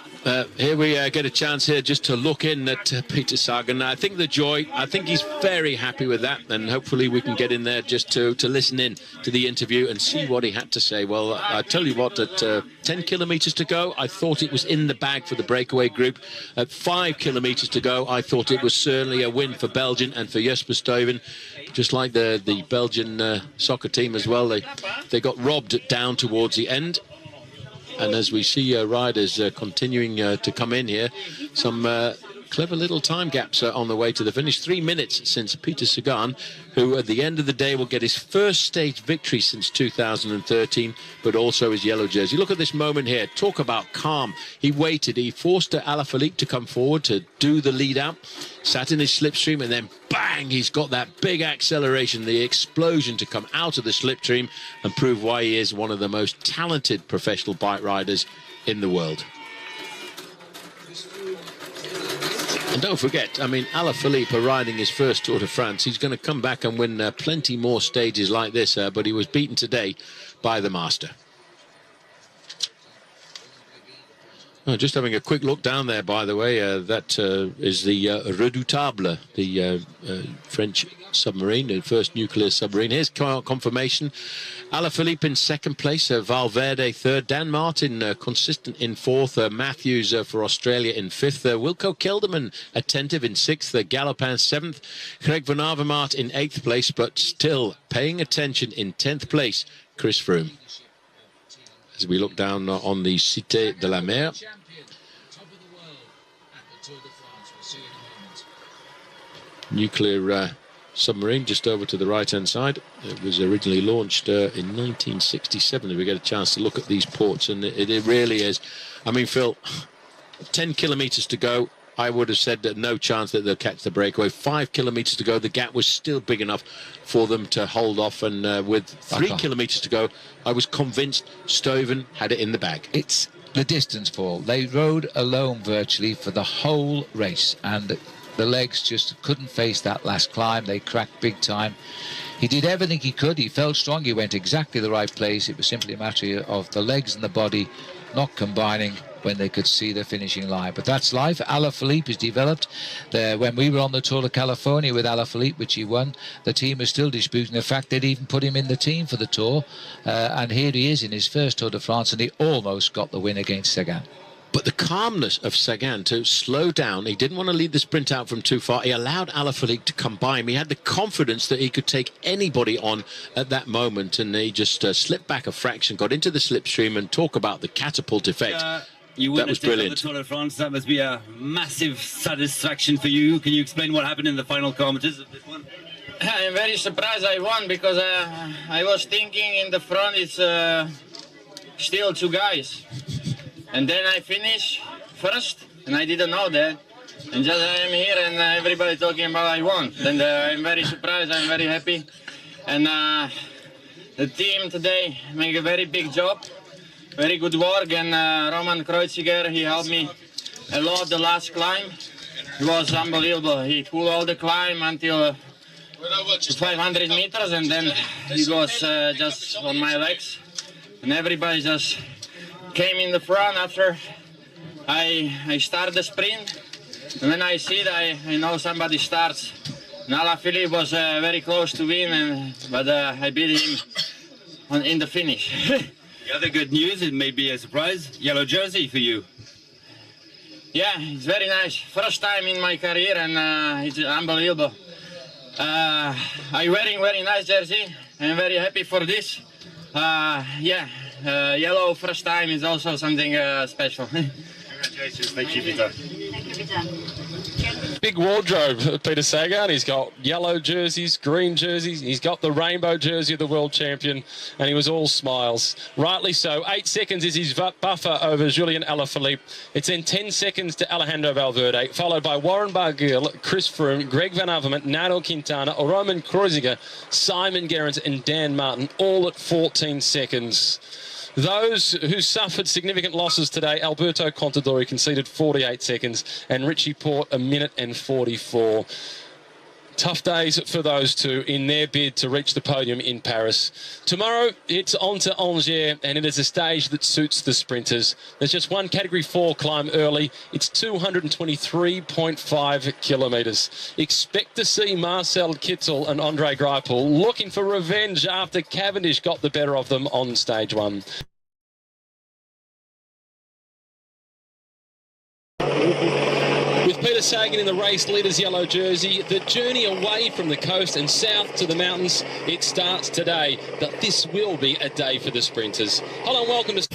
here we get a chance here just to look in at Peter Sagan. I think I think he's very happy with that, and hopefully we can get in there just to listen in to the interview and see what he had to say. Well, I tell you what, at 10 kilometres to go, I thought it was in the bag for the breakaway group. At 5 kilometres to go, I thought it was certainly a win for Belgium and for Jesper Stuyven. Just like the Belgian soccer team as well, they got robbed down towards the end. And as we see riders continuing to come in here, some clever little time gaps on the way to the finish. 3 minutes since Peter Sagan, who at the end of the day will get his first stage victory since 2013, but also his yellow jersey. Look at this moment here. Talk about calm. He waited. He forced Alaphilippe to come forward to do the lead out, sat in his slipstream, and then bang, he's got that big acceleration, the explosion to come out of the slipstream and prove why he is one of the most talented professional bike riders in the world. And don't forget, I mean, Alaphilippe riding his first Tour de France. He's going to come back and win plenty more stages like this, but he was beaten today by the master. Oh, just having a quick look down there, by the way, that is the Redoutable, the French submarine, the first nuclear submarine. Here's confirmation. Alaphilippe in second place, Valverde third, Dan Martin consistent in fourth, Matthews for Australia in fifth, Wilco Kelderman attentive in sixth, Galopin seventh, Craig van Avermaet in eighth place, but still paying attention in 10th place, Chris Froome. As we look down on the Cité de la Mer. Nuclear submarine just over to the right-hand side. It was originally launched in 1967. We get a chance to look at these ports, and it really is. I mean, Phil, 10 kilometres to go. I would have said that no chance that they'll catch the breakaway. 5 kilometres to go. The gap was still big enough for them to hold off. And with 3 kilometres to go, I was convinced Stuyven had it in the bag. It's the distance, Paul. They rode alone virtually for the whole race. And the legs just couldn't face that last climb. They cracked big time. He did everything he could. He felt strong. He went exactly the right place. It was simply a matter of the legs and the body not combining when they could see the finishing line. But that's life. Alaphilippe has developed. When we were on the Tour de California with Alaphilippe, which he won, the team was still disputing the fact they'd even put him in the team for the Tour. And here he is in his first Tour de France, and he almost got the win against Sagan. But the calmness of Sagan to slow down, he didn't want to lead the sprint out from too far. He allowed Alaphilippe to come by him. He had the confidence that he could take anybody on at that moment, and he just slipped back a fraction, got into the slipstream, and talk about the catapult effect. That was brilliant. The Tour de France, that must be a massive satisfaction for you. Can you explain what happened in the final kilometers of this one? I'm very surprised I won, because I was thinking in the front it's still 2 guys. And then I finish first, and I didn't know that. And just I am here, and everybody talking about I won. Then I'm very surprised, I'm very happy. And the team today make a very big job, very good work. And Roman Kreuziger, he helped me a lot the last climb. It was unbelievable. He pulled all the climb until 500 meters, and then he was just on my legs. And everybody just came in the front after I start the sprint. And when I see that, I know somebody starts. And Alaphilippe was very close to win, but I beat him in the finish. The other good news, it may be a surprise, yellow jersey for you. Yeah, it's very nice. First time in my career, and it's unbelievable. I'm wearing very nice jersey. I'm very happy for this. Yellow first time is also something special. Congratulations, thank you, Peter. Big wardrobe, Peter Sagan. He's got yellow jerseys, green jerseys. He's got the rainbow jersey of the world champion, and he was all smiles. Rightly so. 8 seconds is his buffer over Julian Alaphilippe. It's then 10 seconds to Alejandro Valverde, followed by Warren Barguil, Chris Froome, Greg Van Avermaet, Nairo Quintana, Roman Kreuziger, Simon Gerrans, and Dan Martin, all at 14 seconds. Those who suffered significant losses today, Alberto Contador conceded 48 seconds, and Richie Porte 1 minute and 44. Tough days for those two in their bid to reach the podium in Paris. Tomorrow, it's on to Angers, and it is a stage that suits the sprinters. There's just one Category 4 climb early. It's 223.5 kilometres. Expect to see Marcel Kittel and Andre Greipel looking for revenge after Cavendish got the better of them on stage 1. With Peter Sagan in the race leader's yellow jersey, the journey away from the coast and south to the mountains, it starts today. But this will be a day for the sprinters. Hello and welcome to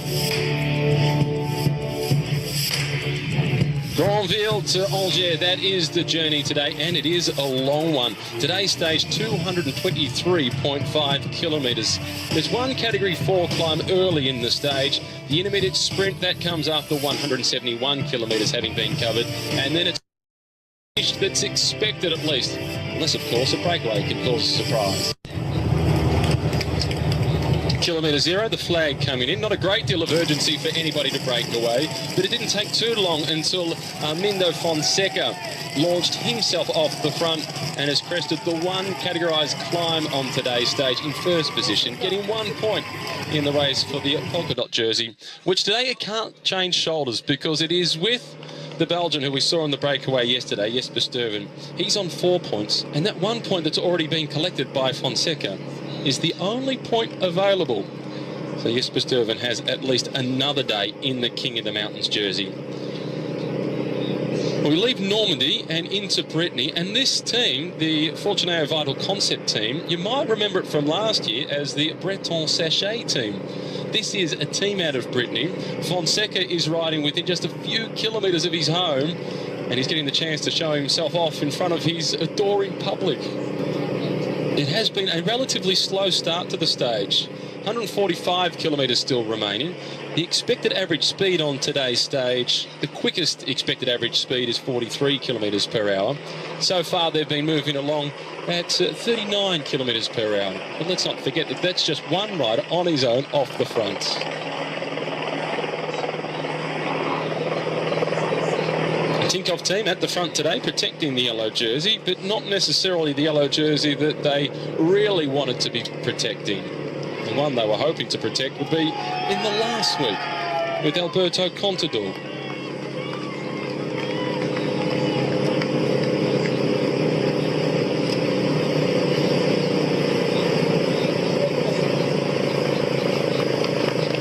Granville to Angers. That is the journey today, and it is a long one. Today's stage, 223.5 kilometres. There's one Category 4 climb early in the stage. The intermediate sprint, that comes after 171 kilometres having been covered. And then it's that's expected at least. Unless, of course, a breakaway can cause a surprise. Kilometre zero, the flag coming in. Not a great deal of urgency for anybody to break away, but it didn't take too long until Armindo Fonseca launched himself off the front and has crested the one categorised climb on today's stage in first position, getting 1 point in the race for the polka dot jersey, which today it can't change shoulders because it is with the Belgian who we saw on the breakaway yesterday, Jesper Stuyven. He's on 4 points, and that 1 point that's already been collected by Fonseca is the only point available. So Jesper Stuyven has at least another day in the King of the Mountains jersey. We leave Normandy and into Brittany, and this team, the Fortunato Vital Concept team, you might remember it from last year as the Breton Sachet team. This is a team out of Brittany. Fonseca is riding within just a few kilometres of his home, and he's getting the chance to show himself off in front of his adoring public. It has been a relatively slow start to the stage. 145 kilometres still remaining. The expected average speed on today's stage, the quickest expected average speed is 43 kilometres per hour. So far they've been moving along at 39 kilometres per hour. But let's not forget that that's just one rider on his own off the front. Tinkoff team at the front today protecting the yellow jersey, but not necessarily the yellow jersey that they really wanted to be protecting. The one they were hoping to protect would be in the last week with Alberto Contador.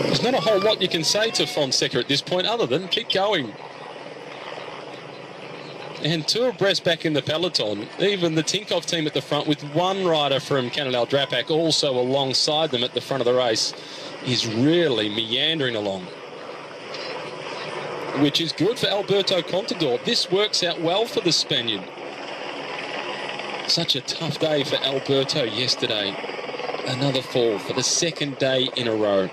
There's not a whole lot you can say to Fonseca at this point other than keep going. And two abreast back in the peloton. Even the Tinkoff team at the front with one rider from Canadel Drapac also alongside them at the front of the race is really meandering along, which is good for Alberto Contador. This works out well for the Spaniard. Such a tough day for Alberto yesterday. Another fall for the second day in a row.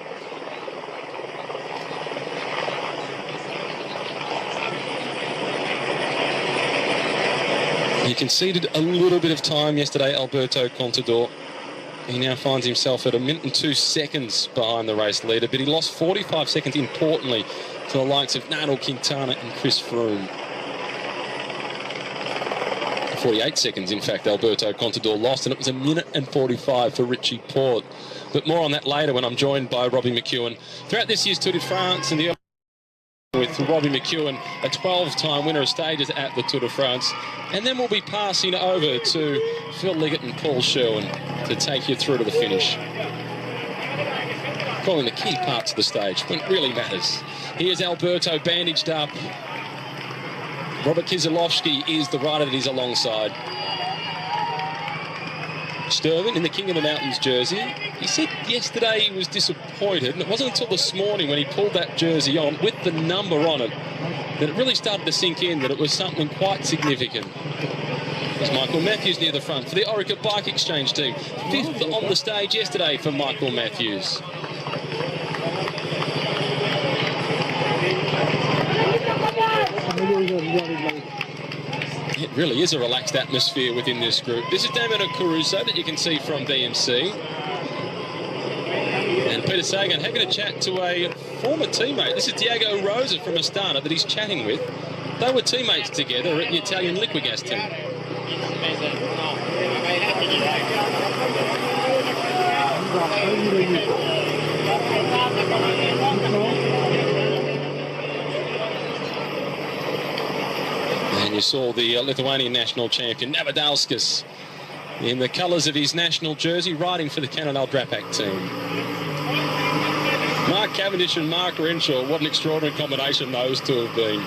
He conceded a little bit of time yesterday, Alberto Contador. He now finds himself at 1 minute and 2 seconds behind the race leader, but he lost 45 seconds, importantly, to the likes of Nairo Quintana and Chris Froome. 48 seconds, in fact, Alberto Contador lost, and it was 1 minute and 45 for Richie Porte. But more on that later when I'm joined by Robbie McEwen. Throughout this year's Tour de France and the with Robbie McEwen, a 12-time winner of stages at the Tour de France. And then we'll be passing over to Phil Liggett and Paul Sherwin to take you through to the finish. Calling the key parts of the stage when it really matters. Here's Alberto bandaged up. Robert Kieselowski is the rider that he's alongside. Stuyven in the King of the Mountains jersey. He said yesterday he was disappointed, and it wasn't until this morning when he pulled that jersey on with the number on it that it really started to sink in that it was something quite significant. There's Michael Matthews near the front for the Orica Bike Exchange team. 5th on the stage yesterday for Michael Matthews. It really is a relaxed atmosphere within this group. This is Domenico Caruso that you can see from BMC. And Peter Sagan having a chat to a former teammate. This is Diego Rosa from Astana that he's chatting with. They were teammates together at the Italian Liquigas team. And you saw the Lithuanian national champion, Navadauskas, in the colours of his national jersey, riding for the Canadel Drapac team. Mark Cavendish and Mark Renshaw, what an extraordinary combination those two have been.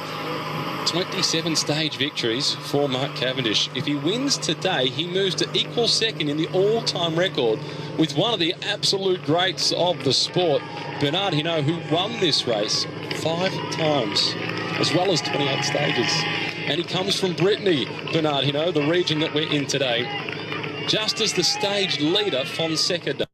27 stage victories for Mark Cavendish. If he wins today, he moves to equal second in the all-time record with one of the absolute greats of the sport, Bernard Hinault, who won this race 5 times, as well as 28 stages. And he comes from Brittany, Bernard Hinault, the region that we're in today, just as the stage leader, Fonseca, does.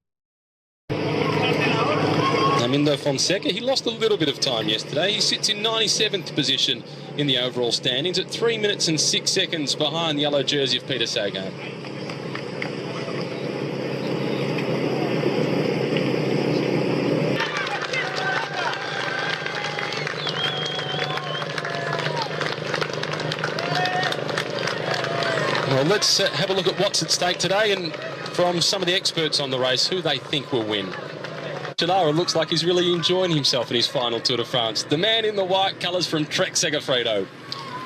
Armindo Fonseca, he lost a little bit of time yesterday. He sits in 97th position in the overall standings at 3 minutes and 6 seconds behind the yellow jersey of Peter Sagan. Well, let's have a look at what's at stake today, and from some of the experts on the race, who they think will win. Gennaro looks like he's really enjoying himself in his final Tour de France. The man in the white colours from Trek Segafredo.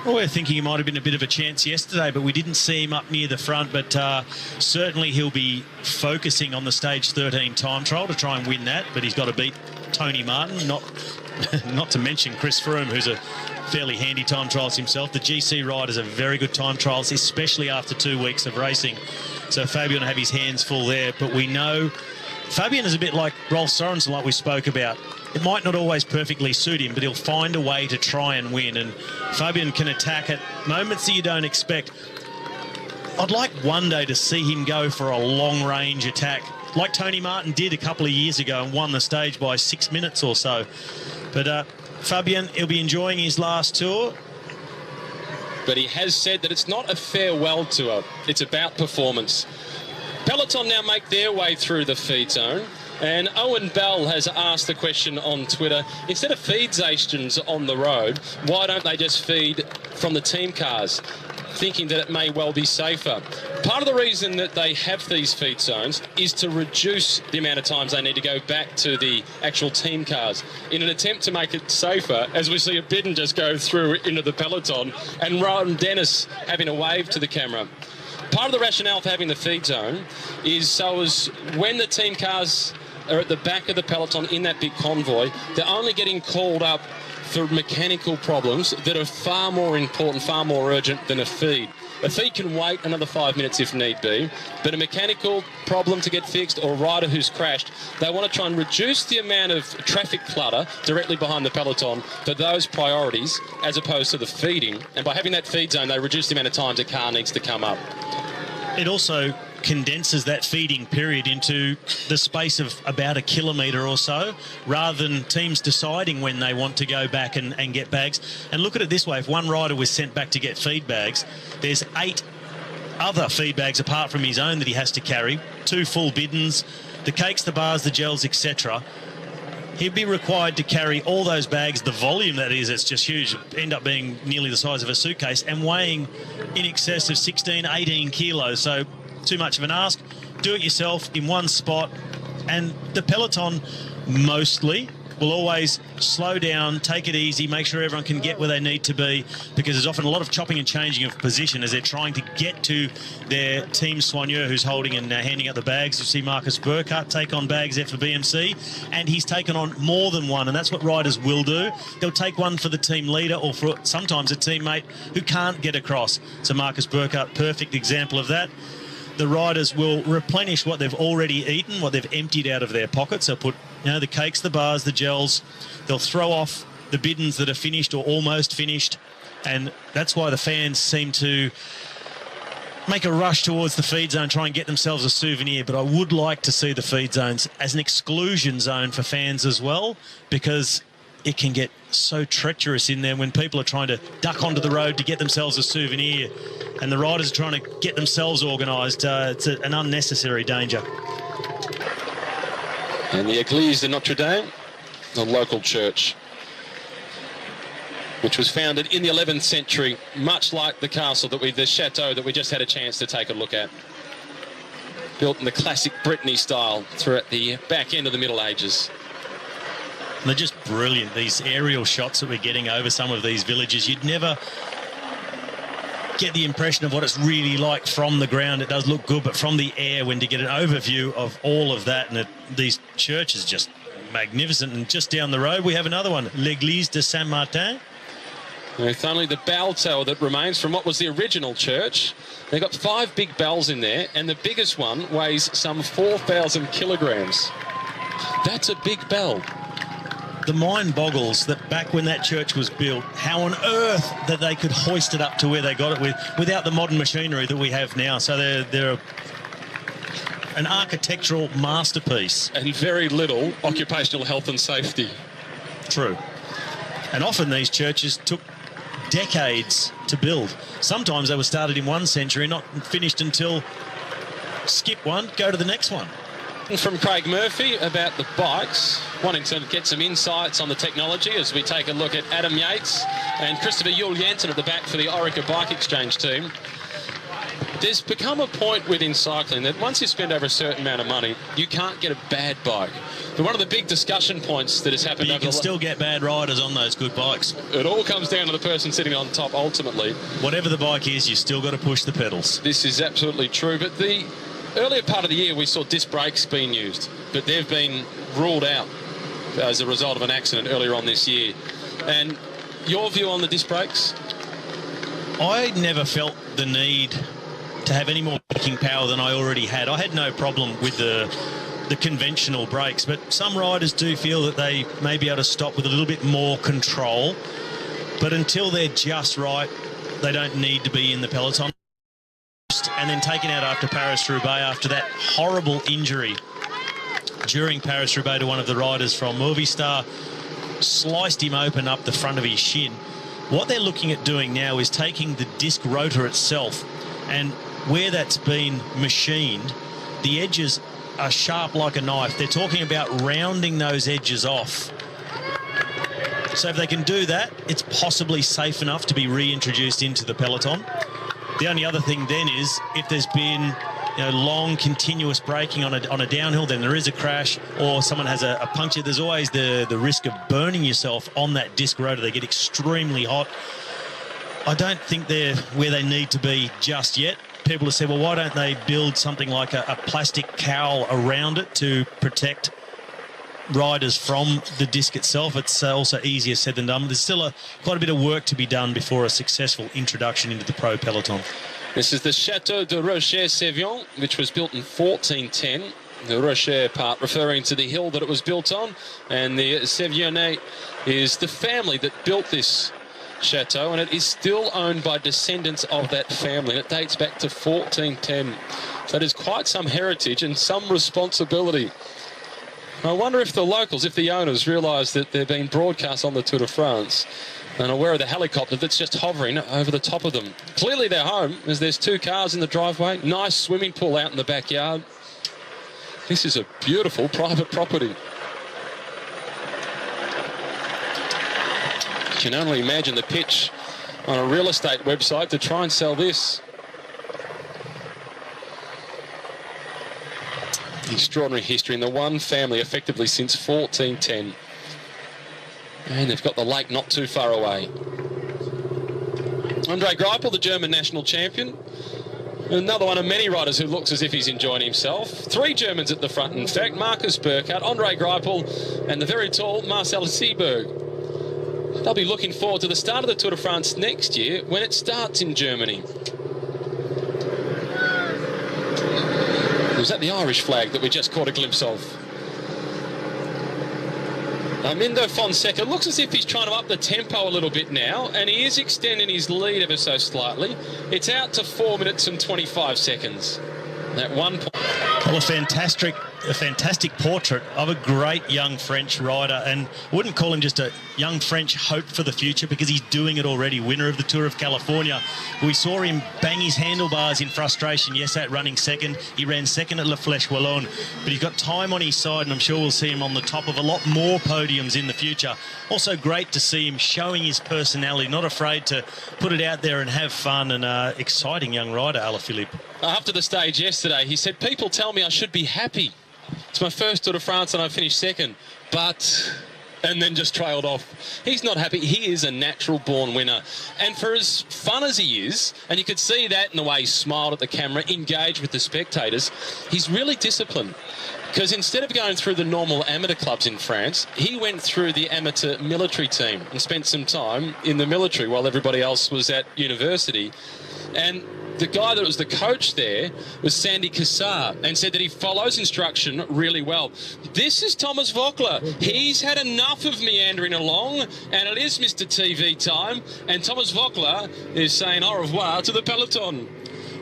Well, we're thinking he might have been a bit of a chance yesterday, but we didn't see him up near the front. But certainly he'll be focusing on the stage 13 time trial to try and win that. But he's got to beat Tony Martin, not to mention Chris Froome, who's a fairly handy time trials himself. The GC riders are very good time trials, especially after 2 weeks of racing. So Fabian will have his hands full there. But we know Fabian is a bit like Rolf Sorensen, like we spoke about. It might not always perfectly suit him, but he'll find a way to try and win. And Fabian can attack at moments that you don't expect. I'd like one day to see him go for a long-range attack, like Tony Martin did a couple of years ago and won the stage by 6 minutes or so. But Fabian, he'll be enjoying his last tour. But he has said that it's not a farewell tour. It's about performance. Peloton now make their way through the feed zone. And Owen Bell has asked the question on Twitter, instead of feed stations on the road, why don't they just feed from the team cars, thinking that it may well be safer? Part of the reason that they have these feed zones is to reduce the amount of times they need to go back to the actual team cars in an attempt to make it safer, as we see a Bidden just go through into the peloton and Ron Dennis having a wave to the camera. Part of the rationale for having the feed zone is so as when the team cars are at the back of the peloton in that big convoy, they're only getting called up for mechanical problems that are far more important, far more urgent than a feed. A feed can wait another 5 minutes if need be, but a mechanical problem to get fixed or a rider who's crashed, they want to try and reduce the amount of traffic clutter directly behind the peloton for those priorities as opposed to the feeding. And by having that feed zone, they reduce the amount of times a car needs to come up. It also condenses that feeding period into the space of about 1 kilometre or so, rather than teams deciding when they want to go back and get bags. And look at it this way, if one rider was sent back to get feed bags, there's 8 other feed bags apart from his own that he has to carry, 2 full biddens, the cakes, the bars, the gels, etc. He'd be required to carry all those bags, the volume that is, it's just huge, end up being nearly the size of a suitcase and weighing in excess of 16, 18 kilos. So too much of an ask. Do it yourself in one spot. And the peloton mostly will always slow down, take it easy, make sure everyone can get where they need to be, because there's often a lot of chopping and changing of position as they're trying to get to their team soigneur who's holding and handing out the bags. You see Marcus Burkhardt take on bags there for BMC, and he's taken on more than one, and that's what riders will do. They'll take one for the team leader or for sometimes a teammate who can't get across. So Marcus Burkhardt, perfect example of that. The riders will replenish what they've already eaten, what they've emptied out of their pockets. They'll put, the cakes, the bars, the gels. They'll throw off the biddens that are finished or almost finished. And that's why the fans seem to make a rush towards the feed zone, try and get themselves a souvenir. But I would like to see the feed zones as an exclusion zone for fans as well, because it can get so treacherous in there when people are trying to duck onto the road to get themselves a souvenir and the riders are trying to get themselves organised. It's an unnecessary danger. And the Église de Notre Dame, a local church, which was founded in the 11th century, much like the castle the chateau that we just had a chance to take a look at. Built in the classic Brittany style throughout the back end of the Middle Ages. And they're just brilliant, these aerial shots that we're getting over some of these villages. You'd never get the impression of what it's really like from the ground. It does look good, but from the air, when to get an overview of all of that, and these churches just magnificent. And just down the road, we have another one, L'Église de Saint-Martin. It's only the bell tower that remains from what was the original church. They've got 5 big bells in there, and the biggest one weighs some 4,000 kilograms. That's a big bell. The mind boggles that back when that church was built, how on earth that they could hoist it up to where they got it without the modern machinery that we have now. So they're an architectural masterpiece. And very little occupational health and safety. True. And often these churches took decades to build. Sometimes they were started in one century, not finished until skip one, go to the next one. From Craig Murphy about the bikes, wanting to get some insights on the technology as we take a look at Adam Yates and Christopher Yule Jensen at the back for the Orica Bike Exchange team. there's become a point within cycling that once you spend over a certain amount of money, you can't get a bad bike. But one of the big discussion points that has happened... But you can still get bad riders on those good bikes. It all comes down to the person sitting on top, ultimately. Whatever the bike is, you still got to push the pedals. This is absolutely true, but the earlier part of the year we saw disc brakes being used, but they've been ruled out as a result of an accident earlier on this year. And your view on the disc brakes? I never felt the need to have any more braking power than I already had. I had no problem with the conventional brakes, but some riders do feel that they may be able to stop with a little bit more control. But until they're just right, they don't need to be in the peloton. And then taken out after Paris-Roubaix after that horrible injury during Paris-Roubaix to one of the riders from Movistar, sliced him open up the front of his shin. What they're looking at doing now is taking the disc rotor itself, and where that's been machined, the edges are sharp like a knife. They're talking about rounding those edges off. So if they can do that, it's possibly safe enough to be reintroduced into the peloton. The only other thing then is if there's been long continuous braking on a downhill, then there is a crash or someone has a puncture, there's always the risk of burning yourself on that disc rotor. They get extremely hot. I don't think they're where they need to be just yet. People have said, well, why don't they build something like a plastic cowl around it to protect riders from the disc itself? It's also easier said than done. There's still quite a bit of work to be done before a successful introduction into the pro peloton. This is the Chateau de Rocher-Sévion, which was built in 1410. The Rocher part referring to the hill that it was built on, and the Sévionnet is the family that built this chateau, and it is still owned by descendants of that family. It dates back to 1410. So it is quite some heritage and some responsibility. I wonder if the locals, if the owners, realise that they're being broadcast on the Tour de France and aware of the helicopter that's just hovering over the top of them. Clearly they're home, as there's two cars in the driveway. Nice swimming pool out in the backyard. This is a beautiful private property. You can only imagine the pitch on a real estate website to try and sell this. Extraordinary history in the one family effectively since 1410. And they've got the lake not too far away. Andre Greipel, the German national champion. Another one of many riders who looks as if he's enjoying himself. Three Germans at the front, in fact. Markus Burkhardt, Andre Greipel, and the very tall Marcel Seeberg. They'll be looking forward to the start of the Tour de France next year when it starts in Germany. Was that the Irish flag that we just caught a glimpse of? Mindo Fonseca looks as if he's trying to up the tempo a little bit now, and he is extending his lead ever so slightly. It's out to 4 minutes and 25 seconds. At 1 point. Well, a fantastic portrait of a great young French rider, and wouldn't call him just a young French hope for the future because he's doing it already. Winner of the Tour of California. We saw him bang his handlebars in frustration. Yes, at running second. He ran second at La Flèche Wallonne, but he's got time on his side, and I'm sure we'll see him on the top of a lot more podiums in the future. Also great to see him showing his personality, not afraid to put it out there and have fun, and exciting young rider, Alaphilippe. After the stage yesterday, he said, people tell me I should be happy. It's my first Tour de France and I finished second, but... and then just trailed off. He's not happy. He is a natural-born winner. And for as fun as he is, and you could see that in the way he smiled at the camera, engaged with the spectators, he's really disciplined. Because instead of going through the normal amateur clubs in France, he went through the amateur military team and spent some time in the military while everybody else was at university. And the guy that was the coach there was Sandy Cassar, and said that he follows instruction really well. This is Thomas Voeckler. He's had enough of meandering along, and it is Mr. TV time, and Thomas Voeckler is saying au revoir to the peloton.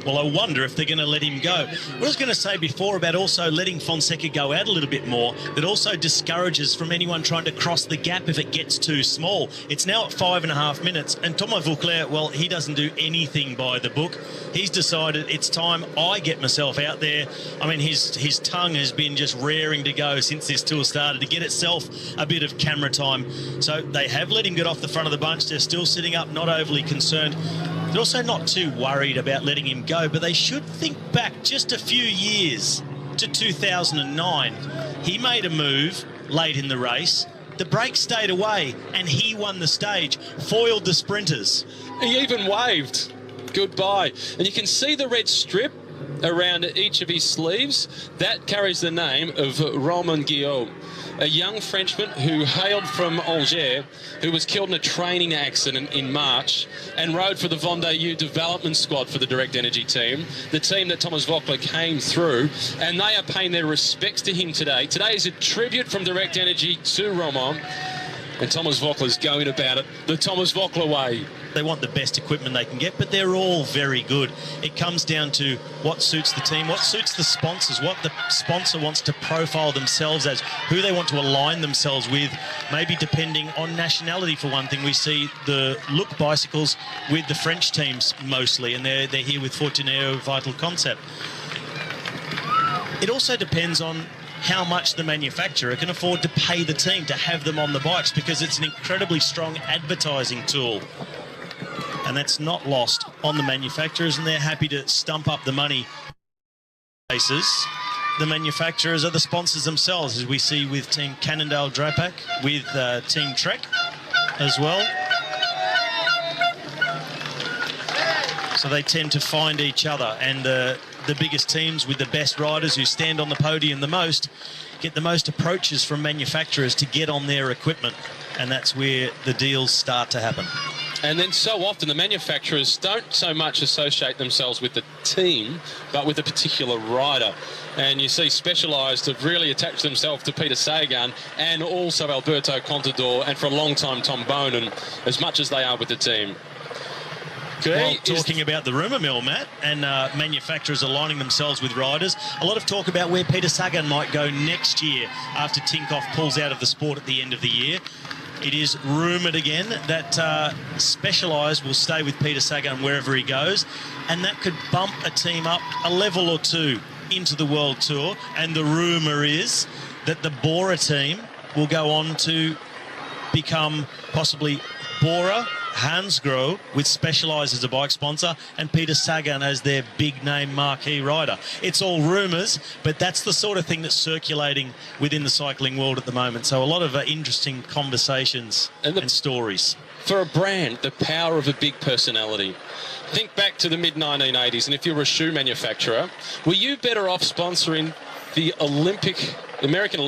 Well, I wonder if they're going to let him go. What I was going to say before about also letting Fonseca go out a little bit more, that also discourages from anyone trying to cross the gap if it gets too small. It's now at 5.5 minutes, and Thomas Voeckler, well, he doesn't do anything by the book. He's decided it's time I get myself out there. I mean, his tongue has been just raring to go since this tour started to get itself a bit of camera time. So they have let him get off the front of the bunch. They're still sitting up, not overly concerned. They're also not too worried about letting him go, but they should think back just a few years to 2009. He made a move late in the race. The break stayed away, and he won the stage, foiled the sprinters. He even waved goodbye. And you can see the red strip around each of his sleeves. That carries the name of Romain Guillaume, a young Frenchman who hailed from Angers, who was killed in a training accident in March and rode for the Vendée development squad for the Direct Energy team, the team that Thomas Voeckler came through, and they are paying their respects to him today. Today is a tribute from Direct Energy to Romain, and Thomas Voeckler's going about it the Thomas Voeckler way. They want the best equipment they can get, but they're all very good. It comes down to what suits the team, what suits the sponsors, what the sponsor wants to profile themselves as, who they want to align themselves with, maybe depending on nationality. For one thing, we see the Look bicycles with the French teams mostly, and they're here with Fortuneo Vital Concept. It also depends on how much the manufacturer can afford to pay the team to have them on the bikes, because it's an incredibly strong advertising tool. And that's not lost on the manufacturers, and they're happy to stump up the money. The manufacturers are the sponsors themselves, as we see with Team Cannondale Drapac, with Team Trek as well. So they tend to find each other, and the biggest teams with the best riders who stand on the podium the most get the most approaches from manufacturers to get on their equipment, and that's where the deals start to happen. And then so often the manufacturers don't so much associate themselves with the team, but with a particular rider. And you see Specialized have really attached themselves to Peter Sagan and also Alberto Contador, and for a long time Tom Bonin, as much as they are with the team. Well, talking about the rumour mill, Matt, and manufacturers aligning themselves with riders, a lot of talk about where Peter Sagan might go next year after Tinkoff pulls out of the sport at the end of the year. It is rumoured again that Specialized will stay with Peter Sagan wherever he goes, and that could bump a team up a level or two into the World Tour. And the rumour is that the Bora team will go on to become possibly Bora, Hansgrohe with Specialized as a bike sponsor, and Peter Sagan as their big name marquee rider. It's all rumours, but that's the sort of thing that's circulating within the cycling world at the moment. So a lot of interesting conversations and stories. For a brand, the power of a big personality. Think back to the mid-1980s, and if you were a shoe manufacturer, were you better off sponsoring the American